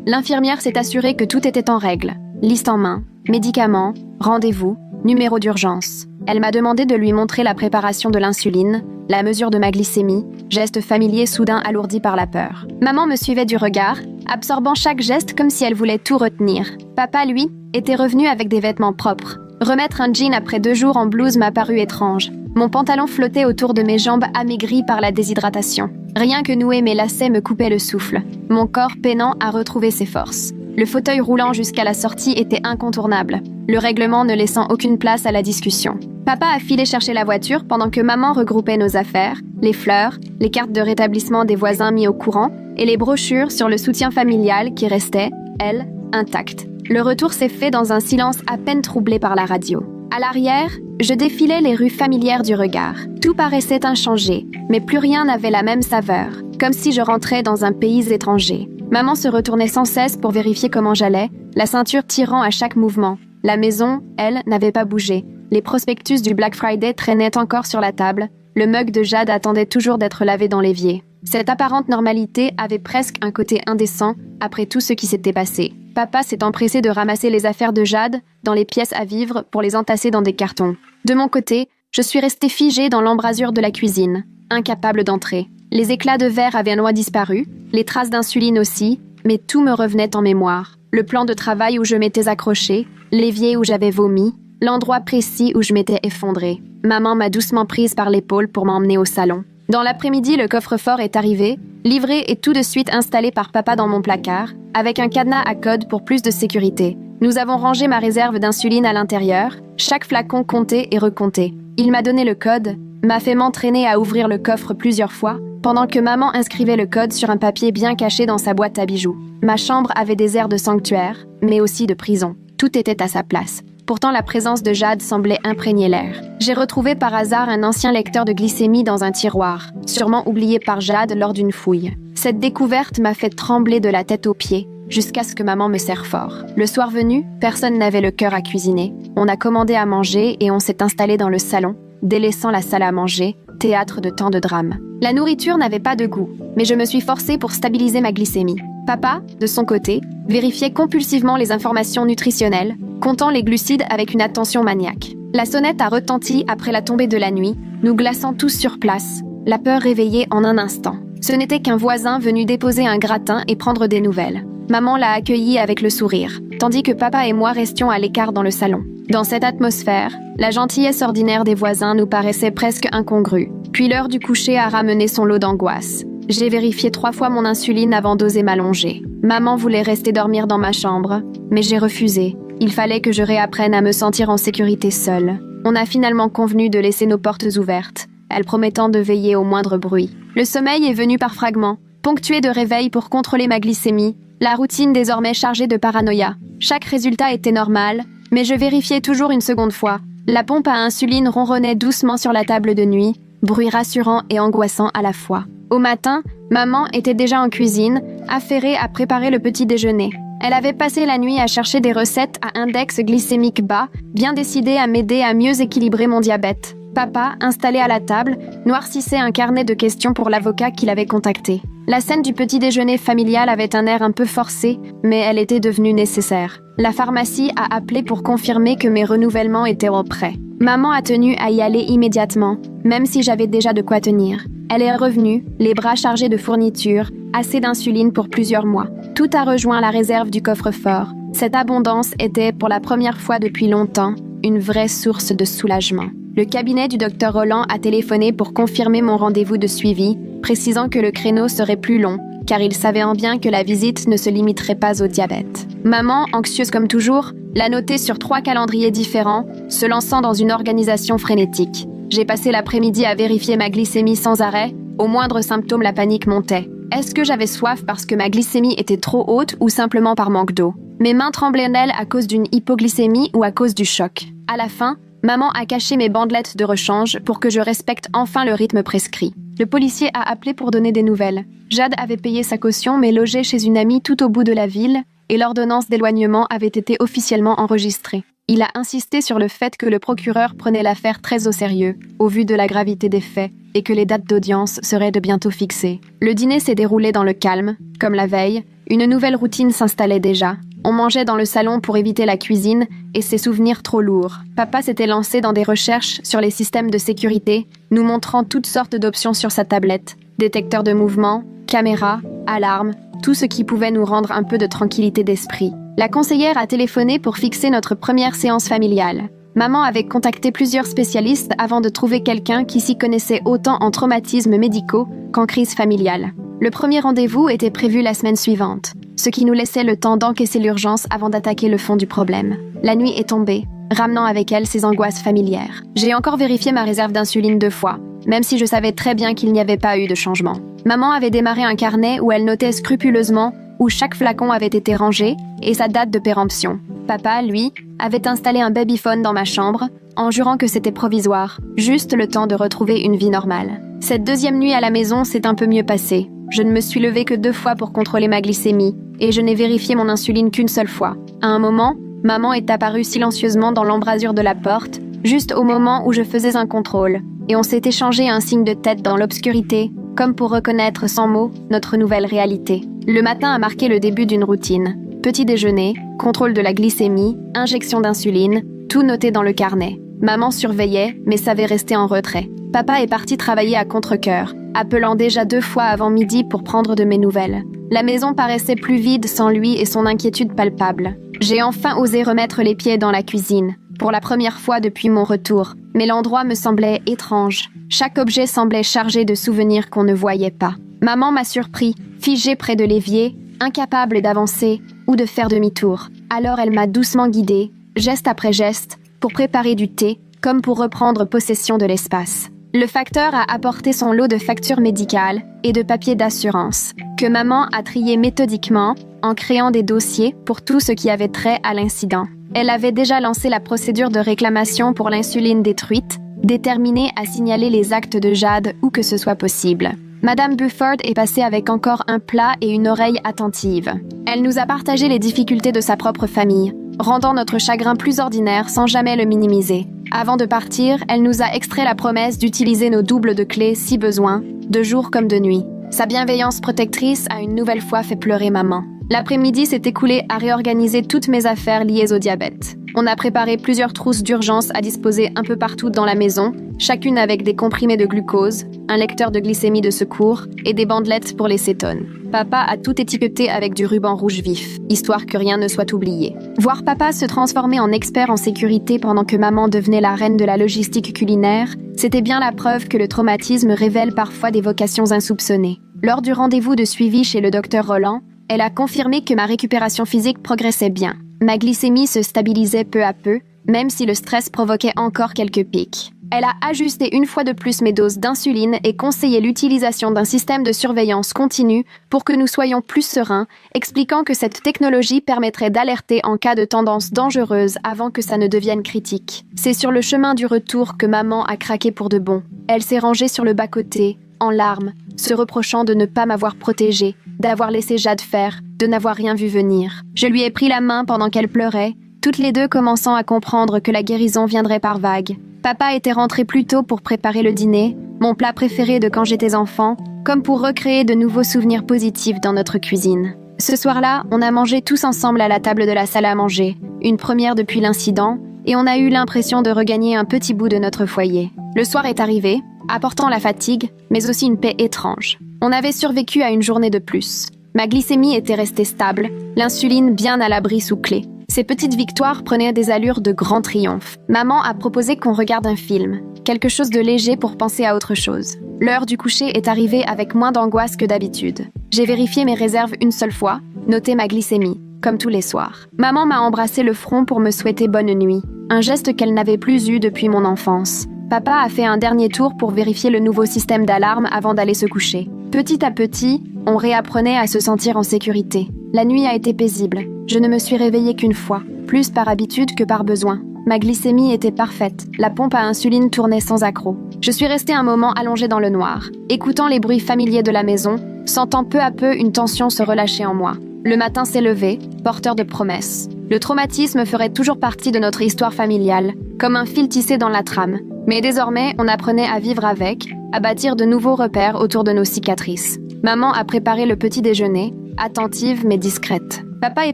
L'infirmière s'est assurée que tout était en règle. Liste en main, médicaments, rendez-vous, numéro d'urgence. Elle m'a demandé de lui montrer la préparation de l'insuline, la mesure de ma glycémie, geste familier soudain alourdi par la peur. Maman me suivait du regard, absorbant chaque geste comme si elle voulait tout retenir. Papa, lui, était revenu avec des vêtements propres. Remettre un jean après 2 jours en blouse m'a paru étrange. Mon pantalon flottait autour de mes jambes amaigries par la déshydratation. Rien que nouer mes lacets me coupait le souffle. Mon corps peinant à retrouver ses forces. Le fauteuil roulant jusqu'à la sortie était incontournable, le règlement ne laissant aucune place à la discussion. Papa a filé chercher la voiture pendant que maman regroupait nos affaires, les fleurs, les cartes de rétablissement des voisins mis au courant et les brochures sur le soutien familial qui restaient, elles, intactes. Le retour s'est fait dans un silence à peine troublé par la radio. À l'arrière, je défilais les rues familières du regard. Tout paraissait inchangé, mais plus rien n'avait la même saveur, comme si je rentrais dans un pays étranger. Maman se retournait sans cesse pour vérifier comment j'allais, la ceinture tirant à chaque mouvement. La maison, elle, n'avait pas bougé. Les prospectus du Black Friday traînaient encore sur la table. Le mug de Jade attendait toujours d'être lavé dans l'évier. Cette apparente normalité avait presque un côté indécent après tout ce qui s'était passé. Papa s'est empressé de ramasser les affaires de Jade dans les pièces à vivre pour les entasser dans des cartons. De mon côté, je suis restée figée dans l'embrasure de la cuisine, incapable d'entrer. Les éclats de verre avaient loin disparu, les traces d'insuline aussi, mais tout me revenait en mémoire. Le plan de travail où je m'étais accrochée, l'évier où j'avais vomi, l'endroit précis où je m'étais effondrée. Maman m'a doucement prise par l'épaule pour m'emmener au salon. Dans l'après-midi, le coffre-fort est arrivé, livré et tout de suite installé par papa dans mon placard, avec un cadenas à code pour plus de sécurité. Nous avons rangé ma réserve d'insuline à l'intérieur, chaque flacon compté et recompté. Il m'a donné le code, m'a fait m'entraîner à ouvrir le coffre plusieurs fois, pendant que maman inscrivait le code sur un papier bien caché dans sa boîte à bijoux. Ma chambre avait des airs de sanctuaire, mais aussi de prison. Tout était à sa place. Pourtant, la présence de Jade semblait imprégner l'air. J'ai retrouvé par hasard un ancien lecteur de glycémie dans un tiroir, sûrement oublié par Jade lors d'une fouille. Cette découverte m'a fait trembler de la tête aux pieds, jusqu'à ce que maman me serre fort. Le soir venu, personne n'avait le cœur à cuisiner. On a commandé à manger et on s'est installé dans le salon, délaissant la salle à manger, théâtre de tant de drames. La nourriture n'avait pas de goût, mais je me suis forcée pour stabiliser ma glycémie. Papa, de son côté, vérifiait compulsivement les informations nutritionnelles, comptant les glucides avec une attention maniaque. La sonnette a retenti après la tombée de la nuit, nous glaçant tous sur place, la peur réveillée en un instant. Ce n'était qu'un voisin venu déposer un gratin et prendre des nouvelles. Maman l'a accueilli avec le sourire, tandis que papa et moi restions à l'écart dans le salon. Dans cette atmosphère, la gentillesse ordinaire des voisins nous paraissait presque incongrue. Puis l'heure du coucher a ramené son lot d'angoisse. J'ai vérifié 3 fois mon insuline avant d'oser m'allonger. Maman voulait rester dormir dans ma chambre, mais j'ai refusé. Il fallait que je réapprenne à me sentir en sécurité seule. On a finalement convenu de laisser nos portes ouvertes, elle promettant de veiller au moindre bruit. Le sommeil est venu par fragments, ponctué de réveils pour contrôler ma glycémie, la routine désormais chargée de paranoïa. Chaque résultat était normal, mais je vérifiais toujours une seconde fois. La pompe à insuline ronronnait doucement sur la table de nuit, bruit rassurant et angoissant à la fois. Au matin, maman était déjà en cuisine, affairée à préparer le petit déjeuner. Elle avait passé la nuit à chercher des recettes à index glycémique bas, bien décidée à m'aider à mieux équilibrer mon diabète. Papa, installé à la table, noircissait un carnet de questions pour l'avocat qu'il avait contacté. La scène du petit déjeuner familial avait un air un peu forcé, mais elle était devenue nécessaire. La pharmacie a appelé pour confirmer que mes renouvellements étaient au prêt. Maman a tenu à y aller immédiatement, même si j'avais déjà de quoi tenir. Elle est revenue, les bras chargés de fournitures, assez d'insuline pour plusieurs mois. Tout a rejoint la réserve du coffre-fort. Cette abondance était, pour la première fois depuis longtemps, une vraie source de soulagement. Le cabinet du docteur Roland a téléphoné pour confirmer mon rendez-vous de suivi, précisant que le créneau serait plus long, car il savait en bien que la visite ne se limiterait pas au diabète. Maman, anxieuse comme toujours, l'a noté sur 3 calendriers différents, se lançant dans une organisation frénétique. J'ai passé l'après-midi à vérifier ma glycémie sans arrêt. Au moindre symptôme, la panique montait. Est-ce que j'avais soif parce que ma glycémie était trop haute ou simplement par manque d'eau? Mes mains tremblaient-elles à cause d'une hypoglycémie ou à cause du choc? À la fin, maman a caché mes bandelettes de rechange pour que je respecte enfin le rythme prescrit. Le policier a appelé pour donner des nouvelles. Jade avait payé sa caution mais logeait chez une amie tout au bout de la ville et l'ordonnance d'éloignement avait été officiellement enregistrée. Il a insisté sur le fait que le procureur prenait l'affaire très au sérieux, au vu de la gravité des faits, et que les dates d'audience seraient de bientôt fixées. Le dîner s'est déroulé dans le calme, comme la veille. Une nouvelle routine s'installait déjà. On mangeait dans le salon pour éviter la cuisine et ses souvenirs trop lourds. Papa s'était lancé dans des recherches sur les systèmes de sécurité, nous montrant toutes sortes d'options sur sa tablette. Détecteurs de mouvement, caméras, alarmes, tout ce qui pouvait nous rendre un peu de tranquillité d'esprit. La conseillère a téléphoné pour fixer notre première séance familiale. Maman avait contacté plusieurs spécialistes avant de trouver quelqu'un qui s'y connaissait autant en traumatismes médicaux qu'en crise familiale. Le premier rendez-vous était prévu la semaine suivante, ce qui nous laissait le temps d'encaisser l'urgence avant d'attaquer le fond du problème. La nuit est tombée, ramenant avec elle ses angoisses familières. J'ai encore vérifié ma réserve d'insuline 2 fois, même si je savais très bien qu'il n'y avait pas eu de changement. Maman avait démarré un carnet où elle notait scrupuleusement où chaque flacon avait été rangé et sa date de péremption. Papa, lui, avait installé un babyphone dans ma chambre, en jurant que c'était provisoire, juste le temps de retrouver une vie normale. Cette deuxième nuit à la maison s'est un peu mieux passée. Je ne me suis levée que 2 fois pour contrôler ma glycémie, et je n'ai vérifié mon insuline qu'une seule fois. À un moment, maman est apparue silencieusement dans l'embrasure de la porte, juste au moment où je faisais un contrôle, et on s'est échangé un signe de tête dans l'obscurité, comme pour reconnaître sans mots notre nouvelle réalité. Le matin a marqué le début d'une routine. Petit déjeuner, contrôle de la glycémie, injection d'insuline, tout noté dans le carnet. Maman surveillait, mais savait rester en retrait. Papa est parti travailler à contre-cœur, appelant déjà 2 fois avant midi pour prendre de mes nouvelles. La maison paraissait plus vide sans lui et son inquiétude palpable. J'ai enfin osé remettre les pieds dans la cuisine, pour la première fois depuis mon retour, mais l'endroit me semblait étrange. Chaque objet semblait chargé de souvenirs qu'on ne voyait pas. Maman m'a surpris, figée près de l'évier, incapable d'avancer ou de faire demi-tour. Alors elle m'a doucement guidée, geste après geste, pour préparer du thé, comme pour reprendre possession de l'espace. Le facteur a apporté son lot de factures médicales et de papiers d'assurance, que maman a trié méthodiquement en créant des dossiers pour tout ce qui avait trait à l'incident. Elle avait déjà lancé la procédure de réclamation pour l'insuline détruite, déterminée à signaler les actes de Jade où que ce soit possible. Madame Bufford est passée avec encore un plat et une oreille attentive. Elle nous a partagé les difficultés de sa propre famille, rendant notre chagrin plus ordinaire sans jamais le minimiser. Avant de partir, elle nous a extrait la promesse d'utiliser nos doubles de clés si besoin, de jour comme de nuit. Sa bienveillance protectrice a une nouvelle fois fait pleurer maman. L'après-midi s'est écoulé à réorganiser toutes mes affaires liées au diabète. On a préparé plusieurs trousses d'urgence à disposer un peu partout dans la maison, chacune avec des comprimés de glucose, un lecteur de glycémie de secours et des bandelettes pour les cétones. Papa a tout étiqueté avec du ruban rouge vif, histoire que rien ne soit oublié. Voir papa se transformer en expert en sécurité pendant que maman devenait la reine de la logistique culinaire, c'était bien la preuve que le traumatisme révèle parfois des vocations insoupçonnées. Lors du rendez-vous de suivi chez le docteur Roland, elle a confirmé que ma récupération physique progressait bien. Ma glycémie se stabilisait peu à peu, même si le stress provoquait encore quelques pics. Elle a ajusté une fois de plus mes doses d'insuline et conseillé l'utilisation d'un système de surveillance continue pour que nous soyons plus sereins, expliquant que cette technologie permettrait d'alerter en cas de tendance dangereuse avant que ça ne devienne critique. C'est sur le chemin du retour que maman a craqué pour de bon. Elle s'est rangée sur le bas-côté, en larmes, se reprochant de ne pas m'avoir protégée, d'avoir laissé Jade faire, de n'avoir rien vu venir. Je lui ai pris la main pendant qu'elle pleurait, toutes les deux commençant à comprendre que la guérison viendrait par vagues. Papa était rentré plus tôt pour préparer le dîner, mon plat préféré de quand j'étais enfant, comme pour recréer de nouveaux souvenirs positifs dans notre cuisine. Ce soir-là, on a mangé tous ensemble à la table de la salle à manger, une première depuis l'incident, et on a eu l'impression de regagner un petit bout de notre foyer. Le soir est arrivé, apportant la fatigue, mais aussi une paix étrange. On avait survécu à une journée de plus. Ma glycémie était restée stable, l'insuline bien à l'abri sous clé. Ces petites victoires prenaient des allures de grand triomphe. Maman a proposé qu'on regarde un film, quelque chose de léger pour penser à autre chose. L'heure du coucher est arrivée avec moins d'angoisse que d'habitude. J'ai vérifié mes réserves une seule fois, noté ma glycémie, comme tous les soirs. Maman m'a embrassé le front pour me souhaiter bonne nuit, un geste qu'elle n'avait plus eu depuis mon enfance. Papa a fait un dernier tour pour vérifier le nouveau système d'alarme avant d'aller se coucher. Petit à petit, on réapprenait à se sentir en sécurité. La nuit a été paisible. Je ne me suis réveillée qu'une fois, plus par habitude que par besoin. Ma glycémie était parfaite. La pompe à insuline tournait sans accroc. Je suis restée un moment allongée dans le noir, écoutant les bruits familiers de la maison, sentant peu à peu une tension se relâcher en moi. Le matin s'est levé, porteur de promesses. Le traumatisme ferait toujours partie de notre histoire familiale, comme un fil tissé dans la trame. Mais désormais, on apprenait à vivre avec, à bâtir de nouveaux repères autour de nos cicatrices. Maman a préparé le petit déjeuner, attentive mais discrète. Papa est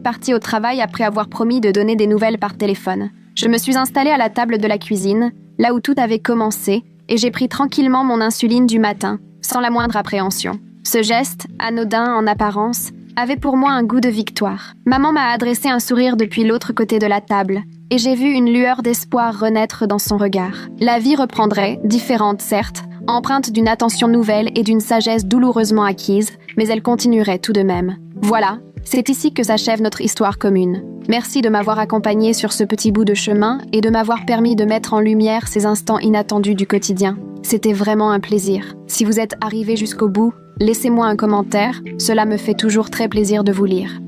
parti au travail après avoir promis de donner des nouvelles par téléphone. Je me suis installée à la table de la cuisine, là où tout avait commencé, et j'ai pris tranquillement mon insuline du matin, sans la moindre appréhension. Ce geste, anodin en apparence, avait pour moi un goût de victoire. Maman m'a adressé un sourire depuis l'autre côté de la table, et j'ai vu une lueur d'espoir renaître dans son regard. La vie reprendrait, différente certes, empreinte d'une attention nouvelle et d'une sagesse douloureusement acquise, mais elle continuerait tout de même. Voilà, c'est ici que s'achève notre histoire commune. Merci de m'avoir accompagnée sur ce petit bout de chemin et de m'avoir permis de mettre en lumière ces instants inattendus du quotidien. C'était vraiment un plaisir. Si vous êtes arrivé jusqu'au bout, laissez-moi un commentaire, cela me fait toujours très plaisir de vous lire.